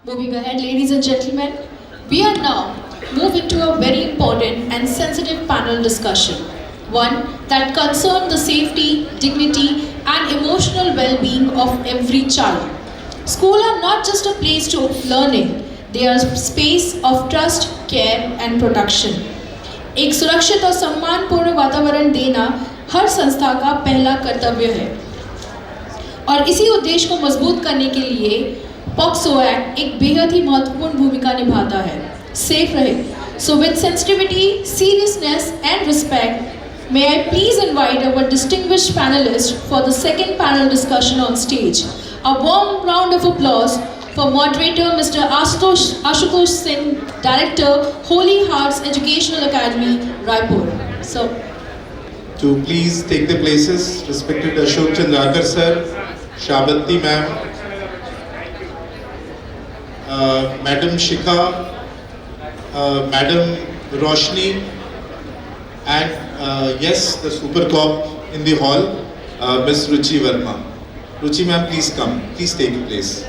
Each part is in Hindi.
Moving ahead, ladies and gentlemen, we are now moving to a very important and sensitive panel discussion. One that concerns the safety, dignity, and emotional well-being of every child. Schools are not just a place to learning, they are a space of trust, care, and protection. एक सुरक्षित और सम्मानपूर्ण वातावरण देना हर संस्था का पहला कर्तव्य है और इसी उद्देश्य को मजबूत करने के लिए पॉक्सो एक्ट एक बेहद ही महत्वपूर्ण भूमिका निभाता है। सेफ रहे। So with sensitivity, seriousness and respect, may I please invite our distinguished panelists for the second panel discussion on stage. A warm round of applause for moderator Mr. Ashutosh Singh, Director, Holy Hearts Educational Academy, Raipur. So, to please take the places, respected Ashok Chandrakar sir, Shabanti ma'am, Madam Shikha, Madam Roshni, and yes, the super cop in the hall, Miss Ruchi Verma. Ruchi ma'am, please come. Please take a place.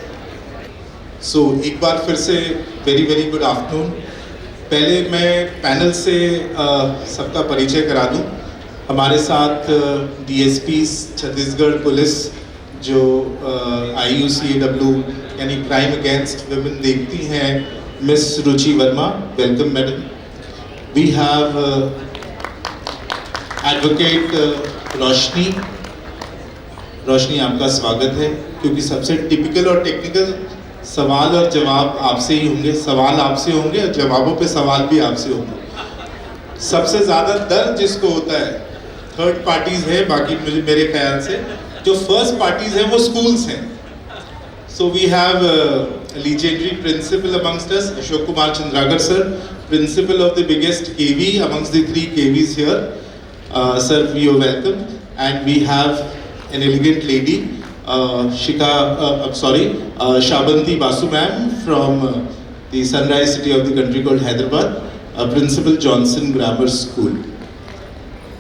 So, एक बार फिर से very good afternoon. पहले मैं पैनल से सबका परिचय करा दूं। हमारे साथ DSPs छत्तीसगढ़ पुलिस जो IUCAW यानी क्राइम अगेंस्ट विमेन देखती हैं, miss Ruchi Verma, welcome madam. We have advocate Roshni. Roshni, आपका स्वागत है, क्योंकि सबसे टिपिकल और टेक्निकल सवाल और जवाब आपसे ही होंगे, सवाल आपसे होंगे और जवाबों पे सवाल भी आपसे होंगे। सबसे ज़्यादा दर्द जिसको होता है थर्ड पार्टीज है, बाकी मुझे मेरे ख्याल से जो फर्स्ट पार्टीज हैं वो स्कूल्स हैं। So we have legendary principal amongst us, Ashok Kumar Chandrakar sir, principal of the biggest KV amongst the 3 KVs here. Sir, you are welcome. And we have an elegant lady, Shabanti Basu ma'am from the sunrise city of the country called Hyderabad, Principal Johnson Grammar School.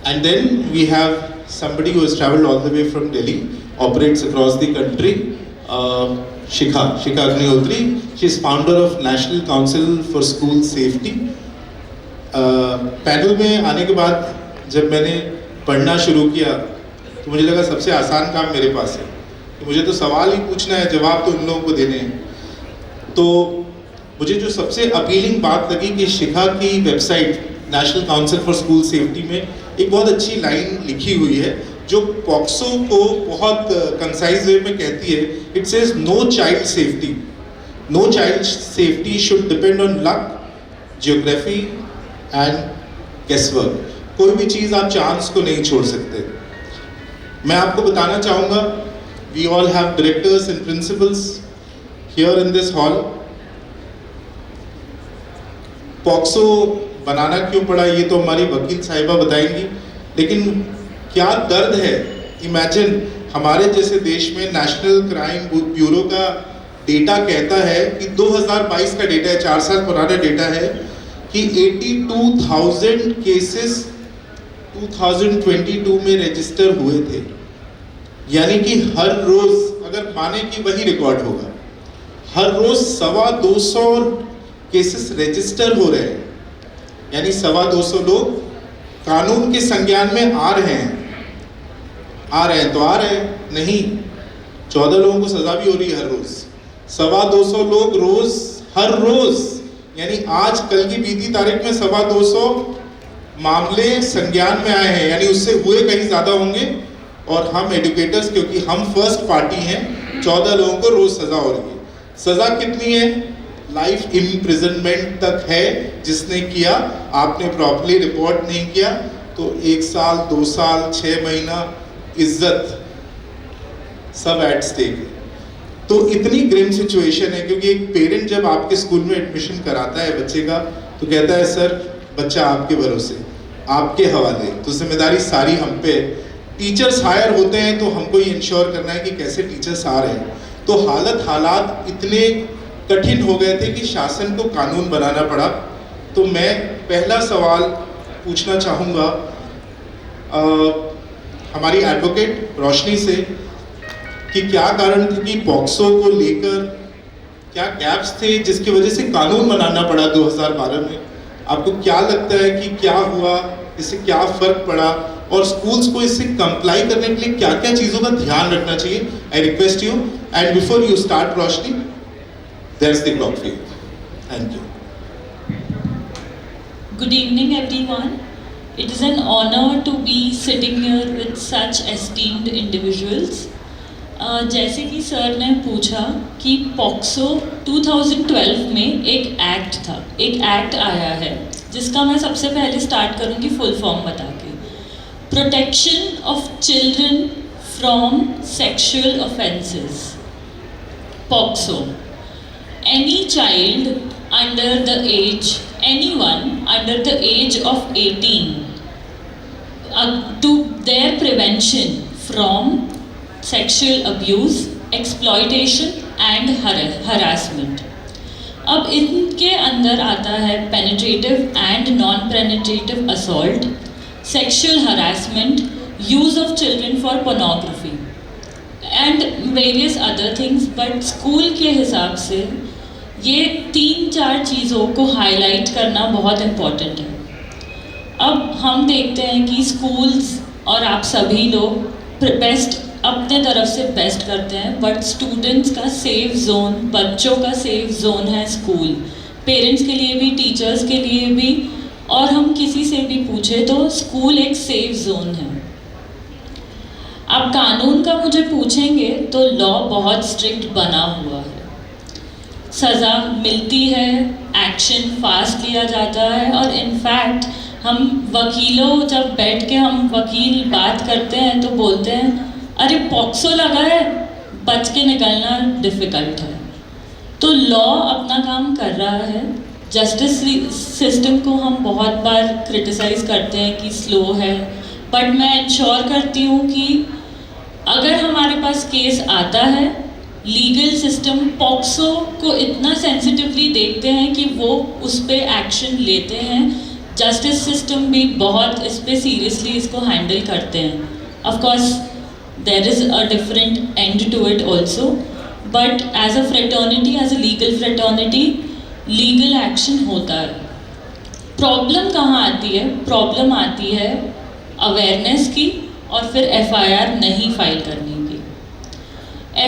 And then we have somebody who has travelled all the way from Delhi, operates across the country, Shikha Agnihotri. She is founder of National Council for School Safety. Panel में आने के बाद जब मैंने पढ़ना शुरू किया तो मुझे लगा सबसे आसान काम मेरे पास है, मुझे तो सवाल ही पूछना है, जवाब तो उन लोगों को देने हैं। तो मुझे जो सबसे अपीलिंग बात लगी कि शिखा की website national council for school safety में एक बहुत अच्छी लाइन लिखी हुई है जो पॉक्सो को बहुत कंसाइज वे में कहती है। It says no child safety, no child safety should depend on luck, geography and guesswork. कोई भी चीज़ आप चांस को नहीं छोड़ सकते। मैं आपको बताना चाहूँगा, we all have directors and principals here in this hall. POCSO बनाना क्यों पड़ा ये तो हमारी वकील साहिबा बताएंगी, लेकिन क्या दर्द है। इमेजिन हमारे जैसे देश में नेशनल क्राइम ब्यूरो का डेटा कहता है कि 2022 का डेटा है, 4 साल पुराना डेटा है कि 82,000 केसेस 2022 में रजिस्टर हुए थे। यानी कि हर रोज, अगर माने कि वही रिकॉर्ड होगा, हर रोज 225 केसेस रजिस्टर हो रहे हैं। यानी 225 लोग कानून के संज्ञान में आ रहे हैं तो आ रहे हैं, नहीं 14 लोगों को सजा भी हो रही है हर रोज। 225 लोग रोज, हर रोज, यानी आज कल की बीती तारीख में 225 मामले संज्ञान में आए हैं, यानी उससे हुए कहीं ज्यादा होंगे। और हम एडुकेटर्स, क्योंकि हम फर्स्ट पार्टी हैं, 14 लोगों को रोज सजा हो रही है। सजा कितनी है? लाइफ इम्प्रिजनमेंट तक है। जिसने किया, आपने प्रॉपर्ली रिपोर्ट नहीं किया तो 1 साल, 2 साल, 6 महीना, इज्जत सब एट स्टेक है। तो इतनी ग्रिम सिचुएशन है, क्योंकि एक पेरेंट जब आपके स्कूल में एडमिशन कराता है बच्चे का तो कहता है सर बच्चा आपके भरोसे, आपके हवाले, तो जिम्मेदारी सारी हम पे। टीचर्स हायर होते हैं तो हमको ये इंश्योर करना है कि कैसे टीचर्स आ रहे हैं। तो हालात इतने कठिन हो गए थे कि शासन को कानून बनाना पड़ा। तो मैं पहला सवाल पूछना चाहूँगा हमारी एडवोकेट रोशनी से कि क्या कारण था कि पॉक्सो को लेकर क्या गैप्स थे जिसकी वजह से कानून बनाना पड़ा 2012 में? आपको क्या लगता है कि क्या हुआ, इससे क्या फर्क पड़ा, और स्कूल्स को इससे कंप्लाई करने के लिए क्या क्या चीज़ों का ध्यान रखना चाहिए? I request you, and before you start Roshni, there is the clock for you. Thank you. Good evening, everyone. It is an honor to be sitting here with such esteemed individuals. जैसे कि सर ने पूछा कि पॉक्सो 2012 में एक एक्ट था, एक एक्ट आया है, जिसका मैं सबसे पहले स्टार्ट करूँगी फुल फॉर्म बता के. Protection of children from sexual offences. POCSO. Any child under the age, anyone under the age of 18, to their prevention from sexual abuse, exploitation and harassment. अब इनके अंदर आता है penetrative and non-penetrative assault, sexual harassment, use of children for pornography and various other things. But school के हिसाब से ये 3-4 चीज़ों को हाईलाइट करना बहुत इम्पॉर्टेंट है. अब हम देखते हैं कि स्कूल्स और आप सभी लोग बेस्ट अपने तरफ से बेस्ट करते हैं, बट स्टूडेंट्स का सेफ जोन, बच्चों का सेफ जोन है स्कूल. पेरेंट्स के लिए भी, टीचर्स के लिए भी, और हम किसी से भी पूछे तो स्कूल एक सेफ जोन है. आप कानून का मुझे पूछेंगे तो लॉ बहुत स्ट्रिक्ट बना हुआ है, सज़ा मिलती है, एक्शन फास्ट लिया जाता है. और इनफैक्ट हम वकीलों जब बैठ के हम वकील बात करते हैं तो बोलते हैं अरे पॉक्सो लगा है, बच के निकलना डिफ़िकल्ट है. तो लॉ अपना काम कर रहा है. जस्टिस सिस्टम को हम बहुत बार क्रिटिसाइज़ करते हैं कि स्लो है, बट मैं इंश्योर करती हूँ कि अगर हमारे पास केस आता है, लीगल सिस्टम पॉक्सो को इतना सेंसिटिवली देखते हैं कि वो उस पर एक्शन लेते हैं. जस्टिस सिस्टम भी बहुत इस पर सीरियसली इसको हैंडल करते हैं. Of course there is a different end to it also, but as a fraternity, as a legal fraternity, legal action होता है. प्रॉब्लम कहाँ आती है? प्रॉब्लम आती है अवेयरनेस की और फिर FIR नहीं फाइल करने की.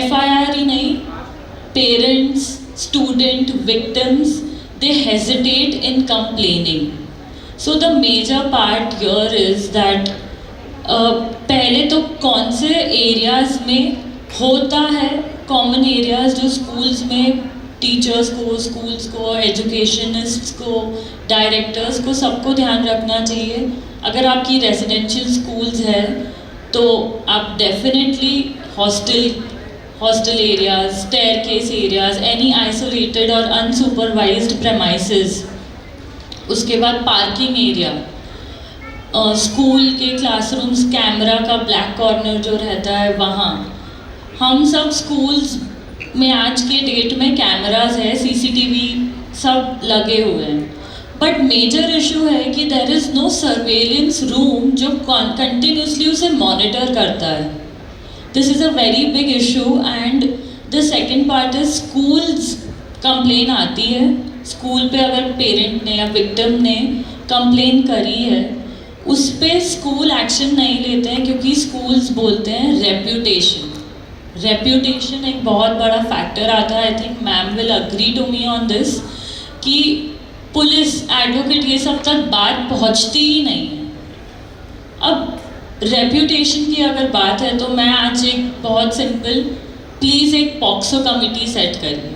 FIR ही नहीं, parents, student, victims, they hesitate in complaining. So the major part here is that पहले तो कौन से एरियाज़ में होता है, कॉमन एरियाज़ जो स्कूल्स में टीचर्स को, स्कूल्स को, एजुकेशनिस्ट्स को, डायरेक्टर्स को, सबको ध्यान रखना चाहिए. अगर आपकी रेजिडेंशियल स्कूल्स है तो आप definitely hostel areas, staircase areas, any isolated or unsupervised premises. उसके बाद पार्किंग एरिया, स्कूल के क्लासरूम्स, कैमरा का ब्लैक कॉर्नर जो रहता है वहाँ. हम सब स्कूल्स में आज के डेट में कैमराज है, CCTV सब लगे हुए हैं, बट मेजर इशू है कि there is no surveillance room जो कंटिन्यूसली उसे मॉनिटर करता है. This is a very big issue. And the second part is schools complain आती है. स्कूल पे अगर पेरेंट ने या विक्टिम ने कंप्लेन करी है, उस पे स्कूल एक्शन नहीं लेते हैं क्योंकि स्कूल्स बोलते हैं रेप्यूटेशन एक बहुत बड़ा फैक्टर आता है. I think ma'am will agree to me on this कि पुलिस, एडवोकेट, ये सब तक बात पहुंचती ही नहीं है. अब रेप्यूटेशन की अगर बात है तो मैं आज एक बहुत सिंपल, प्लीज़ एक पॉक्सो कमिटी सेट करिए.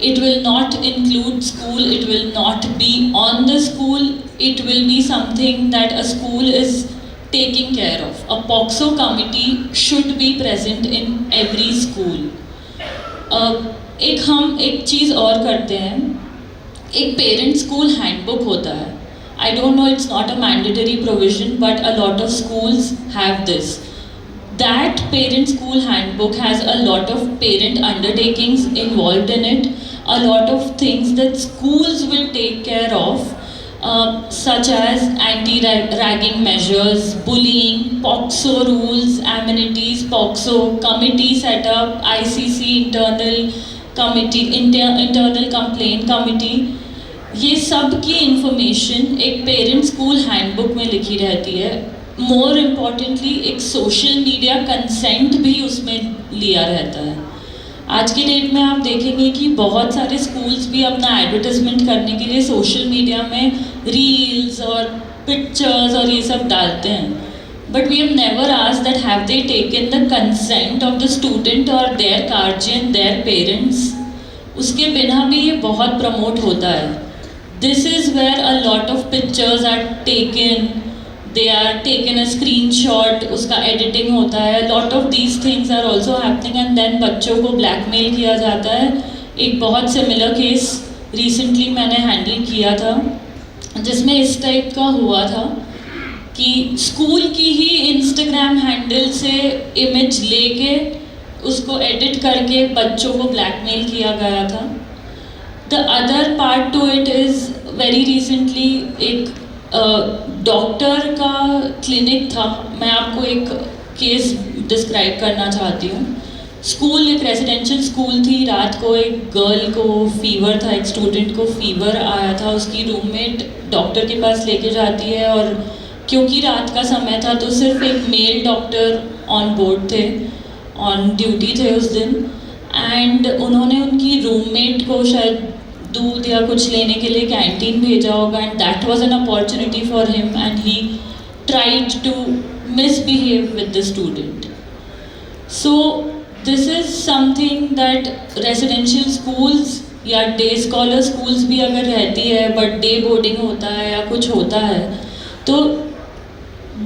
It will not include school, it will not be on the school, it will be something that a school is taking care of. A POCSO committee should be present in every school. हम एक चीज़ और करते हैं, एक पेरेंट स्कूल हैंडबुक होता है. I don't know, it's not a mandatory provision, but a lot of schools have this. That parent school handbook has a lot of parent undertakings involved in it, a lot of things that schools will take care of, such as anti-ragging measures, bullying, POCSO rules, amenities, POCSO committee setup, ICC internal committee, internal complaint committee, ये सब की इंफॉर्मेशन एक पेरेंट स्कूल हैंडबुक में लिखी रहती है। मोर इम्पॉर्टेंटली एक सोशल मीडिया कंसेंट भी उसमें लिया रहता है। आज की डेट में आप देखेंगे कि बहुत सारे स्कूल्स भी अपना एडवर्टाइजमेंट करने के लिए सोशल मीडिया में रील्स और पिक्चर्स और ये सब डालते हैं, but we have never asked that have they taken the consent of the student और देयर गार्जियन, देयर पेरेंट्स। उसके बिना भी ये बहुत प्रमोट होता है। This is where a lot of pictures are taken, they are taken a screenshot, उसका एडिटिंग होता है, lot of these things are also happening and then बच्चों को ब्लैकमेल किया जाता है। एक बहुत सिमिलर केस रिसेंटली मैंने हैंडल किया था, जिसमें इस टाइप का हुआ था कि स्कूल की ही इंस्टाग्राम हैंडल से इमेज लेके उसको एडिट करके बच्चों को ब्लैकमेल किया गया था। The other part two it is very recently एक डॉक्टर का क्लिनिक था। मैं आपको एक केस डिस्क्राइब करना चाहती हूँ। स्कूल एक रेजिडेंशियल स्कूल थी। रात को एक गर्ल को फीवर था, एक स्टूडेंट को फीवर आया था। उसकी रूममेट डॉक्टर के पास लेके जाती है और क्योंकि रात का समय था तो सिर्फ एक मेल डॉक्टर ऑन बोर्ड थे, ऑन ड्यूटी थे उस दिन। एंड उन्होंने उनकी रूममेट को शायद दूध या कुछ लेने के लिए कैंटीन भेजा होगा, and that was an opportunity for him and he tried to misbehave with the student. So this is something that residential schools या डे स्कॉलर स्कूल्स भी अगर रहती है, बट डे बोर्डिंग होता है या कुछ होता है, तो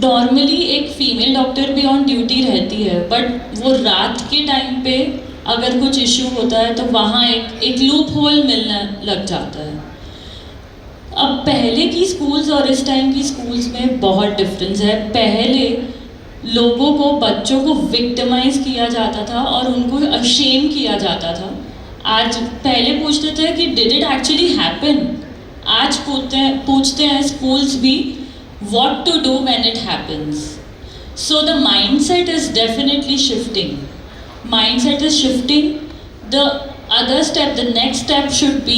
नॉर्मली एक फीमेल डॉक्टर भी ऑन ड्यूटी रहती है, बट वो रात के टाइम पे अगर कुछ इश्यू होता है तो वहाँ एक लूप होल मिलने लग जाता है। अब पहले की स्कूल्स और इस टाइम की स्कूल्स में बहुत डिफरेंस है। पहले लोगों को, बच्चों को विक्टिमाइज किया जाता था और उनको अशेम किया जाता था। आज पहले पूछते थे कि डिड इट एक्चुअली हैपन, आज पूछते हैं स्कूल्स भी what to do when it happens. So the mindset is definitely shifting. Mindset is shifting. The other step, the next step should be,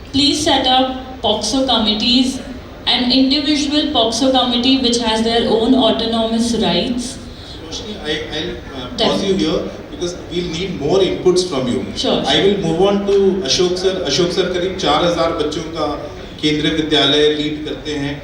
please set up POCSO committees, an individual POCSO committee which has their own autonomous rights. I'll pause you here because we'll need more inputs from you. Sure. I will move on to Ashok sir. Ashok sir करीब 4000 बच्चों का केंद्रीय विद्यालय लीड करते हैं।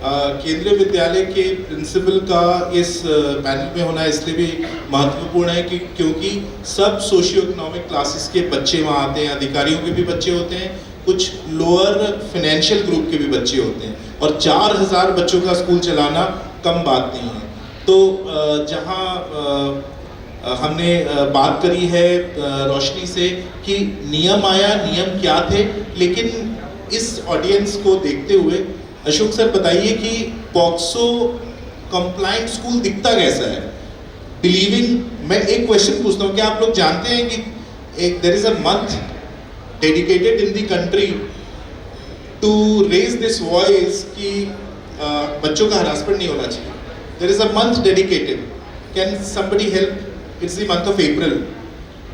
केंद्रीय विद्यालय के प्रिंसिपल का इस पैनल में होना इसलिए भी महत्वपूर्ण है कि क्योंकि सब सोशियो इकोनॉमिक क्लासेस के बच्चे वहाँ आते हैं। अधिकारियों के भी बच्चे होते हैं, कुछ लोअर फाइनेंशियल ग्रुप के भी बच्चे होते हैं, और 4000 बच्चों का स्कूल चलाना कम बात नहीं है। तो जहाँ हमने बात करी है रोशनी से कि नियम आया, नियम क्या थे, लेकिन इस ऑडियंस को देखते हुए अशोक सर बताइए कि पॉक्सो कंप्लाइंट स्कूल दिखता कैसा है? बिलीविंग, मैं एक क्वेश्चन पूछता हूँ, क्या आप लोग जानते हैं कि एक there is a month dedicated in the country to raise this voice कि बच्चों का हरासमेंट नहीं होना चाहिए? There is a month dedicated, can somebody help? It's the month of April.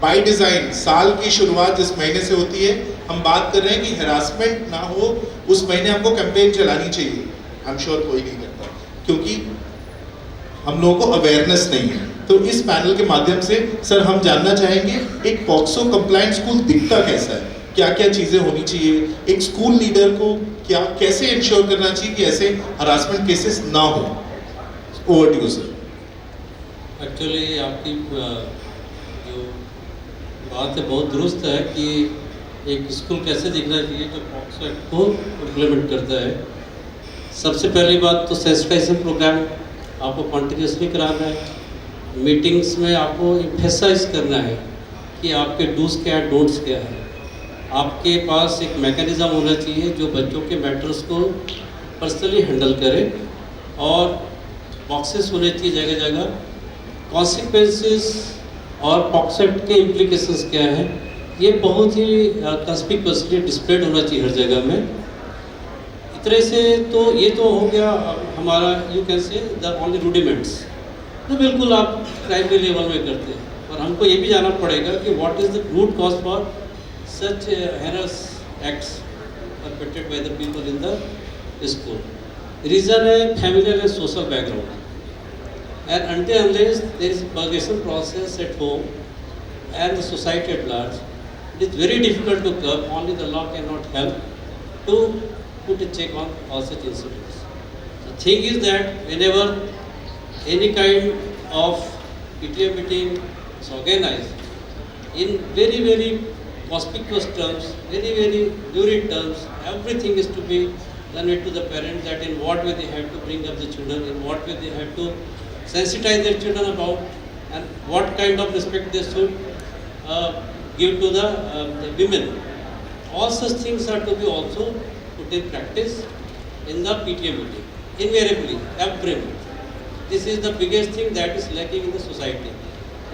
By design साल की शुरुआत जिस महीने से होती है, हम बात कर रहे हैं कि हरासमेंट ना हो, उस महीने हमको कैंपेन चलानी चाहिए। आई एम श्योर कोई नहीं करता क्योंकि हम लोगों को अवेयरनेस नहीं है। तो इस पैनल के माध्यम से सर हम जानना चाहेंगे एक पॉक्सो कंप्लाइंट स्कूल दिखता कैसा है, क्या क्या चीज़ें होनी चाहिए, एक स्कूल लीडर को क्या कैसे इंश्योर करना चाहिए कि ऐसे हरासमेंट केसेस ना हो? Over to you sir. Actually आपकी जो बात है बहुत दुरुस्त है कि एक स्कूल कैसे दिखना चाहिए जो पॉक्सो एक्ट को इम्प्लीमेंट करता है। सबसे पहली बात तो सेंसिटाइजेशन प्रोग्राम आपको कॉन्टिन्यूसली कराना है। मीटिंग्स में आपको एम्फेसाइज करना है कि आपके डूज क्या है, डोंट्स क्या है। आपके पास एक मैकेनिज़्म होना चाहिए जो बच्चों के मैटर्स को पर्सनली हैंडल करे, और बॉक्सेस होने चाहिए जगह जगह। कॉन्सिक्वेंसेस और पॉक्सो एक्ट के इम्प्लीकेशंस क्या हैं, ये बहुत ही कंस्पिक्युअसली डिस्प्लेड होना चाहिए हर जगह में। इतने से तो ये तो हो गया हमारा, you can say the only rudiments, तो बिल्कुल आप क्राइम के लेवल में करते हैं। और हमको ये भी जानना पड़ेगा कि what is the root cause for such heinous acts perpetrated by the people in the school. Reason है familial and social background. And until unless there is purgation process at home and the society at large, it is very difficult to curb. Only the law cannot help to put a check on all such incidents. The thing is that whenever any kind of PTA meeting is organized, in very conspicuous terms, very lurid terms, everything is to be conveyed to the parents that in what way they have to bring up the children, in what way they have to sensitize their children about, and what kind of respect they should give to the women. All such things are to be also put in practice in the PTA meeting, invariably, every month. This is the biggest thing that is lacking in the society.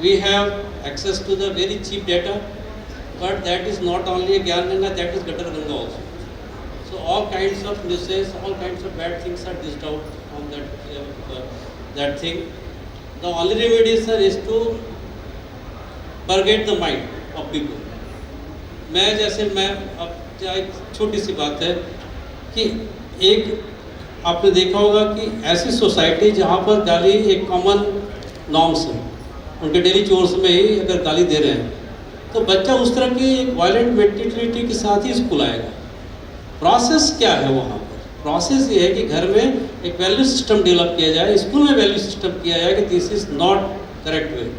We have access to the very cheap data, but that is not only a Gyan Ganga, that is Gatar Ganga also. So all kinds of nuisance, all kinds of bad things are dished out on that thing. The only remedy, sir, is to purgate the mind of people. मैं अब एक छोटी सी बात है कि एक आपने देखा होगा कि ऐसी सोसाइटी जहाँ पर गाली एक कॉमन नॉर्म्स है, उनके डेली चोर्स में ही अगर गाली दे रहे हैं तो बच्चा उस तरह की वायलेंट मेंटेलिटी के साथ ही स्कूल आएगा। प्रोसेस क्या है वहाँ पर? प्रोसेस ये है कि घर में एक वैल्यू सिस्टम डेवलप किया जाए, स्कूल में वैल्यू सिस्टम किया जाए कि this is not correct way.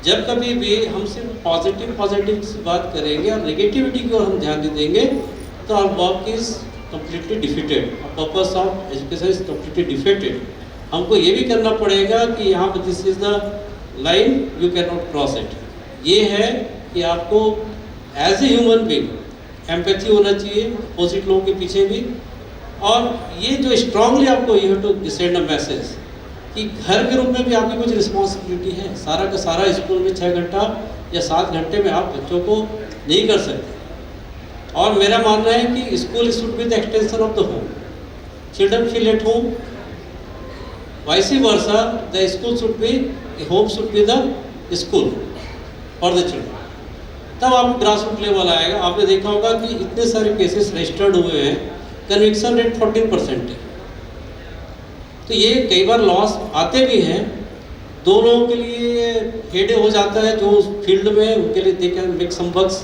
जब कभी भी हम सिर्फ पॉजिटिव की बात करेंगे और नेगेटिविटी की ओर हम ध्यान देंगे तो our work is completely defeated, purpose of education is completely defeated. हमको ये भी करना पड़ेगा कि यहाँ पर this is the line, you can not cross it. ये है कि आपको as a human being empathy होना चाहिए अपोजिट लोगों के पीछे भी, और ये जो स्ट्रांगली आपको you have to send a message कि घर के रूप में भी आपकी कुछ रिस्पॉन्सिबिलिटी है। सारा का सारा स्कूल में 6 घंटा या 7 घंटे में आप बच्चों को नहीं कर सकते, और मेरा मानना है कि school should be the extension of the home. Children feel at home, vice versa the school should be, home should be the school for the children. तब आप ग्रास रूट लेवल आएगा। आपने देखा होगा कि इतने सारे केसेस रजिस्टर्ड हुए हैं, कन्विक्शन रेट 14% है। तो ये कई बार लॉस आते भी हैं, दो लोगों के लिए हेडे हो जाता है जो उस फील्ड में उनके लिए they can make some bugs.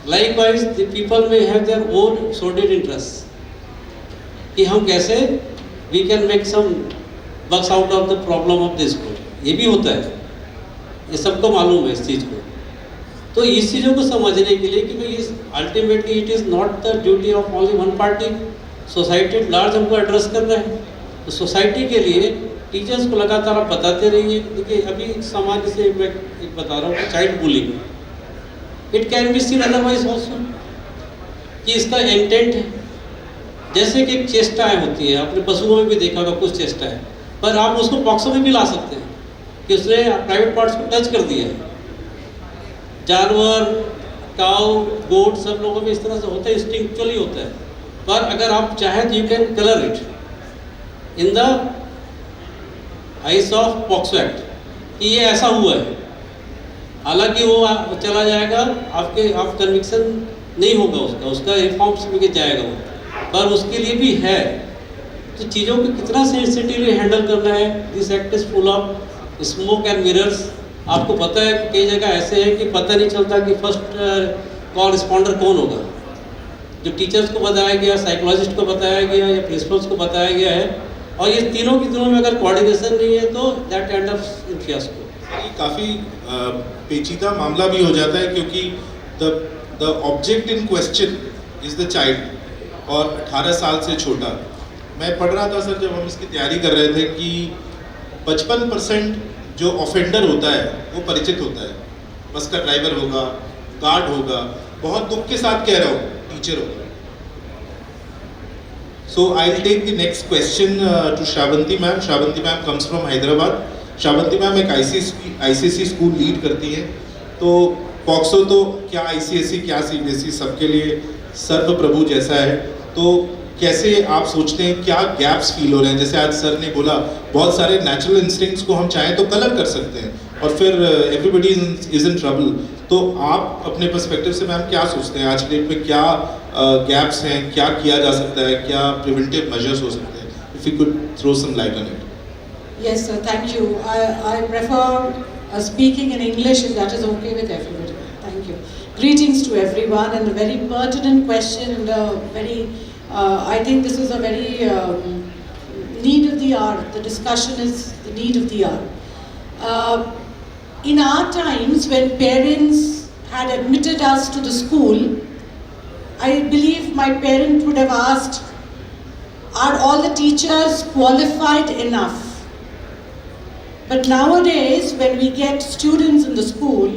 Likewise the people may have their own sorted interest कि हम कैसे we can make some bugs out of the problem of the school. ये भी होता है, ये सबको मालूम है इस चीज़ को। तो इस चीज़ों को समझने के लिए कि भाई ultimately it is not the duty of only one party, society at large हमको एड्रेस करना है। तो सोसाइटी के लिए टीचर्स को लगातार आप बताते रहिए। देखिए अभी सामान्य से मैं एक बता रहा हूँ, child bullying, it can be seen otherwise also कि इसका इंटेंट है। जैसे कि एक चेष्टाएँ होती है, आपने पशुओं में भी देखा होगा कुछ चेष्टाएँ, पर आप उसको पॉक्सो में भी ला सकते हैं कि उसने प्राइवेट पार्ट्स को टच कर दिया है। जानवर, काऊ, गोट सब लोगों में इस तरह से होता है, इंस्टिंक्चुअली होता है। पर अगर आप चाहें तो you can colour it in the ice of POCSO act कि ये ऐसा हुआ है। हालांकि वो चला जाएगा, आप कन्विक्शन नहीं होगा उसका रिफॉर्म्स में जाएगा वो, पर उसके लिए भी है। तो चीज़ों को कितना सेंसिटिवली हैंडल करना है। This act is full of smoke and mirrors. आपको पता है कि कई जगह ऐसे है कि पता नहीं चलता कि फर्स्ट कॉल रिस्पॉन्डर कौन होगा। जो टीचर्स को बताया गया, साइकोलॉजिस्ट को बताया गया या प्रिंसिपल्स को बताया गया है, और ये तीनों की तीनों में अगर कोऑर्डिनेशन नहीं है तो that and up in fiasco. ये काफ़ी पेचीदा मामला भी हो जाता है क्योंकि the object in question is the child और 18 साल से छोटा। मैं पढ़ रहा था सर जब हम इसकी तैयारी कर रहे थे कि 55% जो ऑफेंडर होता है वो परिचित होता है। बस का ड्राइवर होगा, गार्ड होगा, बहुत दुख के साथ कह रहा हूँ, टीचर होगा। So I will take the next question to Shravanti ma'am. Shravanti ma'am comes from Hyderabad. Shravanti ma'am एक आईसीएसई स्कूल लीड करती हैं। तो पॉक्सो तो क्या आईसीएसई क्या सीबीएसई सबके लिए सर्वप्रभु जैसा है। तो कैसे आप सोचते हैं, क्या गैप्स फील हो रहे हैं? जैसे आज सर ने बोला बहुत सारे नेचुरल इंस्टिंक्ट्स को हम चाहें तो कलर कर सकते हैं, और फिर एवरीबडी इज इन ट्रबल। तो आप अपने पर्सपेक्टिव से मैम क्या सोचते हैं आज के डेट में क्या गैप्स हैं, क्या किया जा सकता है, क्या प्रिवेंटिव मेजर्स हो सकते हैं? If you could throw some light on it. Yes, sir, thank you. I prefer speaking in English if that is okay with everybody. Thank you. Greetings to everyone, and a very pertinent question, and a very, I think this is a very need of the hour. The discussion is the need of the hour. In our times, when parents had admitted us to the school, I believe my parent would have asked, are all the teachers qualified enough? But nowadays, when we get students in the school,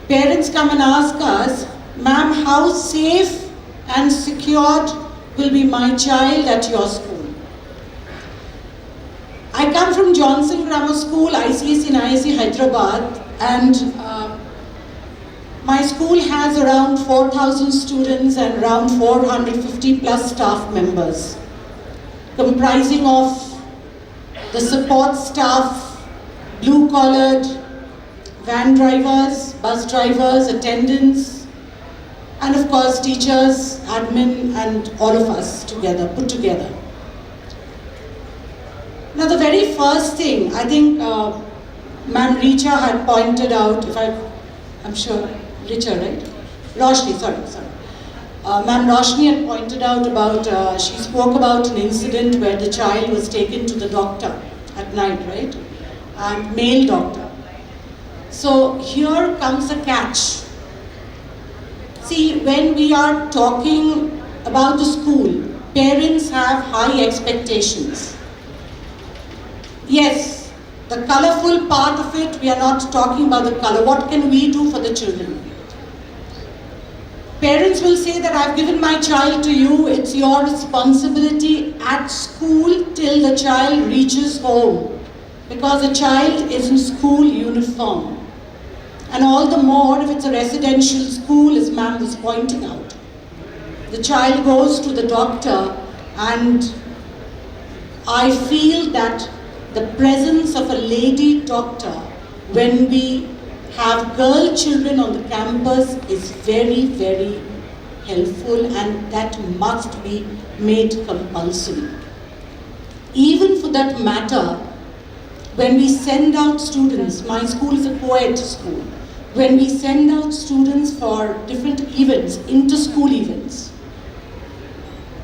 parents come and ask us, ma'am, how safe and secured will be my child at your school? I come from Johnson Grammar School, ICSE and ISC Hyderabad, and my school has around 4,000 students and around 450 plus staff members, comprising of the support staff, blue-collared, van drivers, bus drivers, attendants, and of course teachers, admin, and all of us together, put together. Now the very first thing, I think Ma'am Richa had pointed out, I'm sure, Richa, right? Roshni, sorry. Ma'am Roshni had pointed out about, she spoke about an incident where the child was taken to the doctor at night, right? And male doctor. So here comes a catch. See, when we are talking about the school, parents have high expectations. Yes, the colorful part of it, we are not talking about the color. What can we do for the children? Parents will say that I've given my child to you, it's your responsibility at school till the child reaches home, because the child is in school uniform. And all the more if it's a residential school, as ma'am was pointing out. The child goes to the doctor, and I feel that the presence of a lady doctor when we have girl children on the campus is very, very helpful, and that must be made compulsory. Even for that matter, when we send out students, my school is a co-ed school, when we send out students for different events, inter-school events,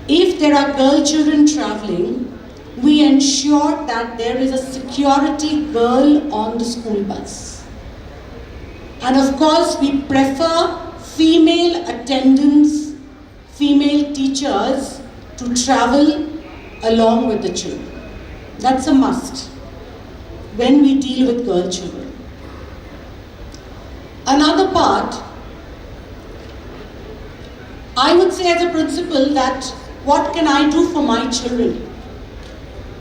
if there are girl children traveling, we ensure that there is a security girl on the school bus. And of course, we prefer female attendants, female teachers to travel along with the children. That's a must when we deal with girl children. Another part, I would say as a principal that what can I do for my children?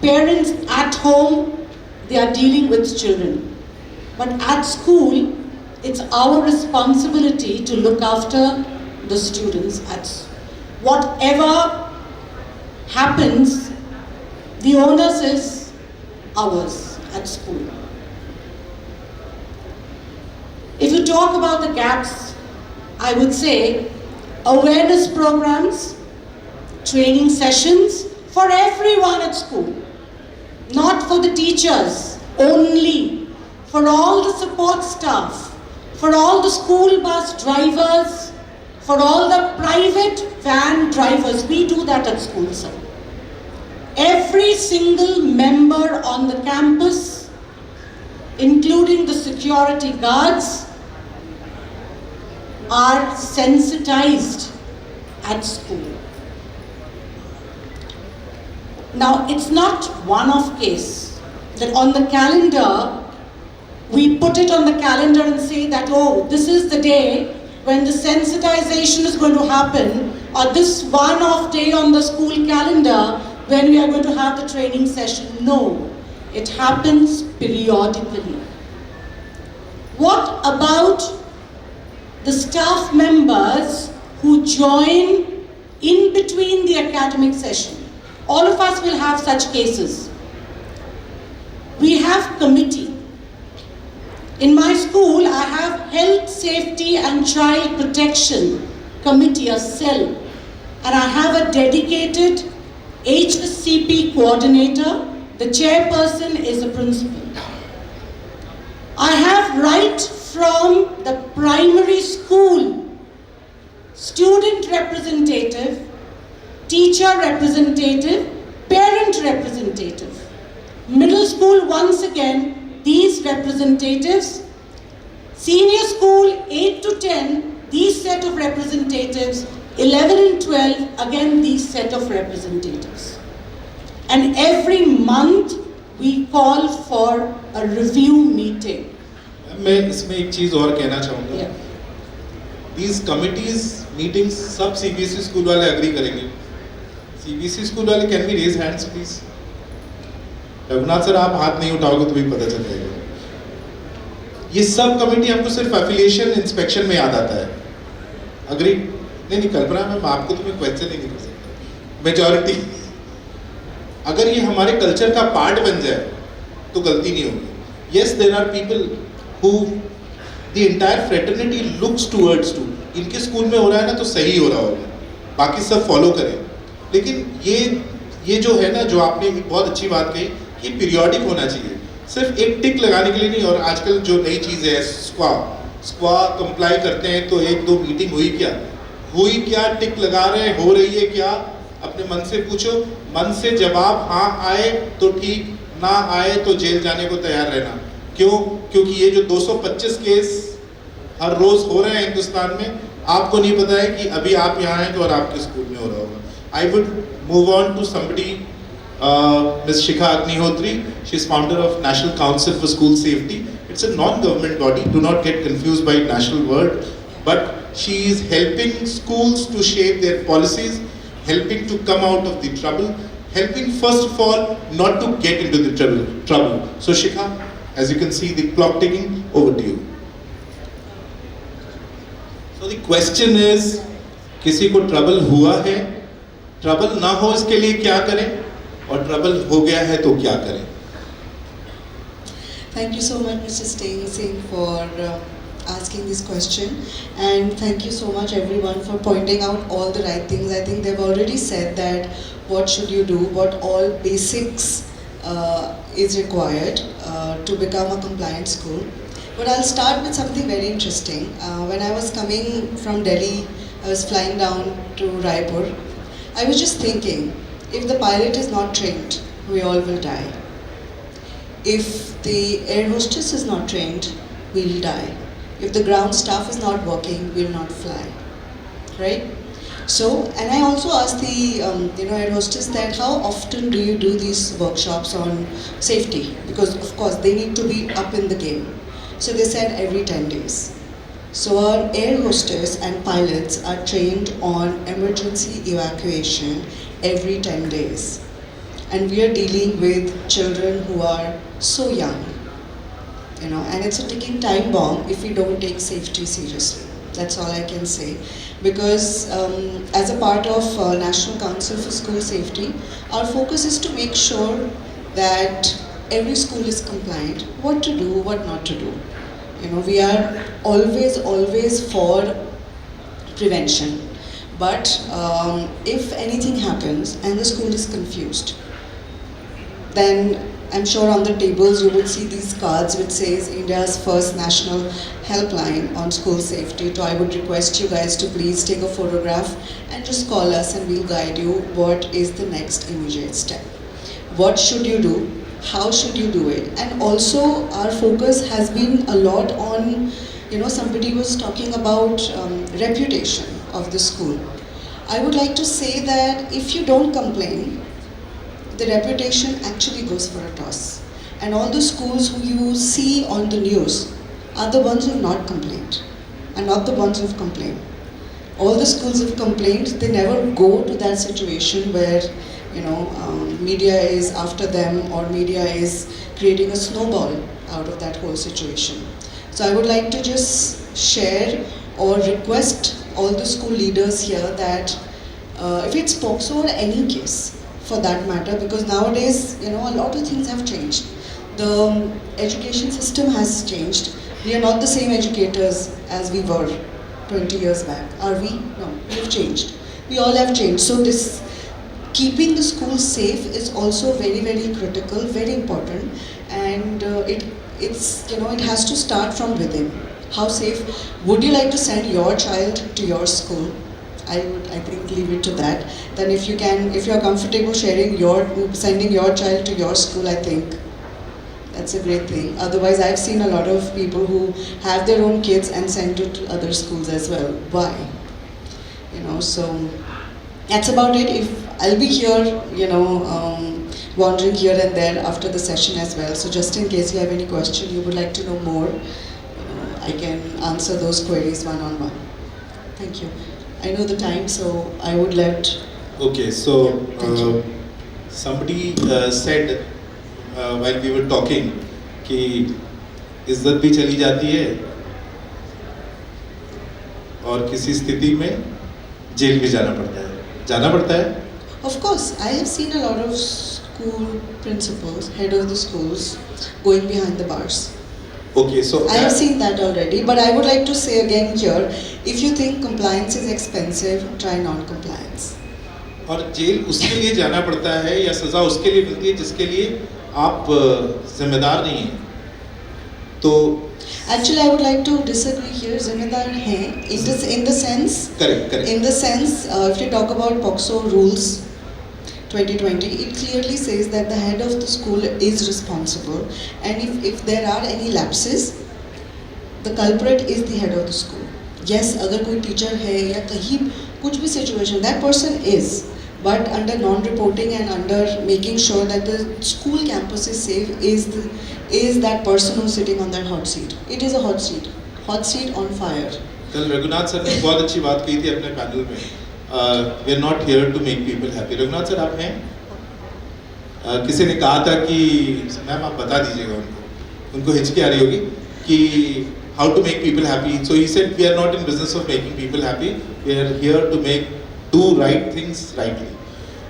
Parents at home, they are dealing with children. But at school, it's our responsibility to look after the students. Whatever happens, the onus is ours at school. If you talk about the gaps, I would say awareness programs, training sessions for everyone at school, not for the teachers only, for all the support staff, for all the school bus drivers, for all the private van drivers. We do that at school, sir. Every single member on the campus, including the security guards, are sensitized at school. Now, it's not one-off case that on the calendar, we put it on the calendar and say that, oh, this is the day when the sensitization is going to happen, or this one-off day on the school calendar when we are going to have the training session. No, it happens periodically. What about the staff members who join in between the academic session? All of us will have such cases. We have committee. In my school, I have Health, Safety and Child Protection Committee, a cell, and I have a dedicated HSCP coordinator. The chairperson is a principal. I have right from the primary school student representative, teacher representative, parent representative. Middle school, once again, these representatives. Senior school, 8 to 10, these set of representatives. 11 and 12, again these set of representatives. And every month we call for a review meeting. मैं इसमें एक चीज़ और कहना चाहूँगा. Yeah. These committees meetings सब CBSE स्कूल वाले agree करेंगे. CBSE स्कूल वाले can we raise hands please? Raghunath sir आप हाथ नहीं उठाओगे तो भी पता चल जाएगा. ये सब कमेटी हमको सिर्फ एफिलिएशन इंस्पेक्शन में याद आता है. अग्री? नहीं कल्पना मैम आपको तो मैं क्वेश्चन ही नहीं कर सकता. मेजॉरिटी अगर ये हमारे कल्चर का पार्ट बन जाए तो गलती नहीं होगी. Yes there are people who the entire fraternity looks towards to. इनके स्कूल में हो रहा है ना तो सही हो रहा होगा, बाकी सब फॉलो करें. लेकिन ये जो है ना, जो आपने बहुत अच्छी बात कही कि पीरियोडिक होना चाहिए, सिर्फ एक टिक लगाने के लिए नहीं. और आजकल जो नई चीज़ है स्क्वा कंप्लाई करते हैं तो एक दो मीटिंग हुई क्या, टिक लगा रहे हैं, हो रही है क्या, अपने मन से पूछो. मन से जवाब हाँ आए तो ठीक, ना आए तो जेल जाने को तैयार रहना. क्यों? क्योंकि ये जो 225 केस हर रोज हो रहे हैं हिंदुस्तान में, आपको नहीं पता है कि अभी आप यहाँ हैं तो और आपके स्कूल में हो रहा होगा. I would move on to somebody, Ms. Shikha Agnihotri. She is founder of National Council for School Safety. It's a non-government body. Do not get confused by national word. But she is helping schools to shape their policies, helping to come out of the trouble, helping first of all not to get into the trouble. So Shikha, as you can see the clock ticking, over to you. So the question is, किसी को ट्रबल हुआ है, ट्रबल ना हो इसके लिए क्या करें, और ट्रबल हो गया है तो क्या करें? Thank you so much, Mr. Singh, for asking this question, and thank you so much everyone for pointing out all the right things. I think they've already said that what should you do, what all basics is required to become a compliant school. But I'll start with something very interesting. When I was coming from Delhi, I was flying down to Raipur. I was just thinking, if the pilot is not trained, we all will die. If the air hostess is not trained, we will die. If the ground staff is not working, we will not fly. Right? So, and I also asked the air hostess that how often do you do these workshops on safety? Because of course they need to be up in the game. So they said every 10 days. So our air hostess and pilots are trained on emergency evacuation every 10 days. And we are dealing with children who are so young, and it's a ticking time bomb if we don't take safety seriously. That's all I can say. Because as a part of National Council for School Safety, our focus is to make sure that every school is compliant, what to do, what not to do. We are always for prevention. But if anything happens and the school is confused, then I'm sure on the tables you will see these cards which says India's first national helpline on school safety. So I would request you guys to please take a photograph and just call us and we'll guide you what is the next immediate step. What should you do? How should you do it? And also our focus has been a lot on, somebody was talking about reputation of the school. I would like to say that if you don't complain, the reputation actually goes for a toss. And all the schools who you see on the news are the ones who have not complained, and not the ones who have complained. All the schools have complained, they never go to that situation where media is after them or media is creating a snowball out of that whole situation. So I would like to just share or request all the school leaders here that if it's POCSO or any case for that matter, because nowadays a lot of things have changed. The education system has changed. We are not the same educators as we were 20 years back, are we? No, we have changed. We all have changed. So this keeping the school safe is also very, very critical, very important, and it's it has to start from within. How safe would you like to send your child to your school? I would, I think, leave it to that. Then if you are comfortable sending your child to your school, I think that's a great thing. Otherwise, I've seen a lot of people who have their own kids and send it to other schools as well. Why? So that's about it. If I'll be here, wandering here and there after the session as well. So just in case you have any question, you would like to know more, I can answer those queries one-on-one. Thank you. I know the time, so I would let... Okay, so Thank somebody said while we were talking कि इज्जत भी चली जाती है और किसी स्थिति में जेल भी जाना पड़ता है. Of course, I have seen a lot of school principals, head of the schools, going behind the bars. Okay, so I have seen that already, but I would like to say again here, if you think compliance is expensive, try non-compliance. और जेल उसके लिए जाना पड़ता है या सजा उसके लिए मिलती है जिसके लिए आप जिम्मेदार नहीं हैं. तो Actually, I would like to disagree here. जिम्मेदार हैं in the sense. Correct. In the sense, if you talk about POCSO rules 2020, it clearly says that the head of the school is responsible, and if there are any lapses, the culprit is the head of the school. Yes, अगर कोई teacher है या कहीं कुछ भी situation, that person is. But under non-reporting and under making sure that the school campus is safe is that person who's sitting on that hot seat. It is a hot seat on fire. कल रघुनाथ सर ने बहुत अच्छी बात कही थी अपने पैनल में. We are not here to make people happy. Raghunath sir आप हैं? किसी ने कहा था कि मैम आप बता दीजिएगा उनको हिचकी आ रही होगी कि how to make people happy. So he said we are not in business of making people happy. We are here to do right things rightly.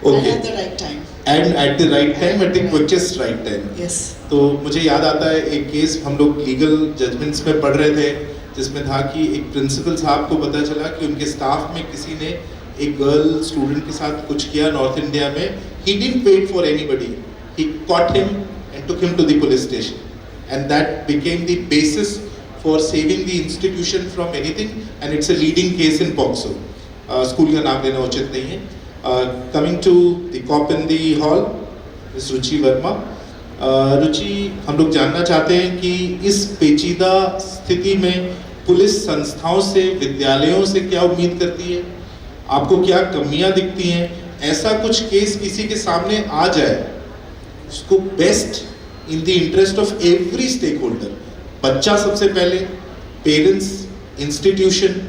Okay. And at the right time. And at the right time, at the quickest right time. Yes. तो मुझे याद आता है एक केस हम लोग लीगल जजमेंट्स में पढ़ रहे थे जिसमें था कि एक प्रिंसिपल साहब को पता चला कि उनके स्टाफ में किसी ने एक गर्ल स्टूडेंट के साथ कुछ किया नॉर्थ इंडिया में. He didn't wait for anybody. He caught him and took him to the police station. And that became the basis for saving the institution from anything. And it's a leading case in POCSO. School का नाम लेना उचित नहीं है. Coming to the cop in the hall, Ms. रुचि वर्मा. रुचि, हम लोग जानना चाहते हैं कि इस पेचीदा स्थिति में पुलिस संस्थाओं से, विद्यालयों से क्या उम्मीद करती है? आपको क्या कमियां दिखती हैं? ऐसा कुछ केस किसी के सामने आ जाए, उसको best in the interest of every stakeholder, बच्चा सबसे पहले, पेरेंट्स, इंस्टीट्यूशन,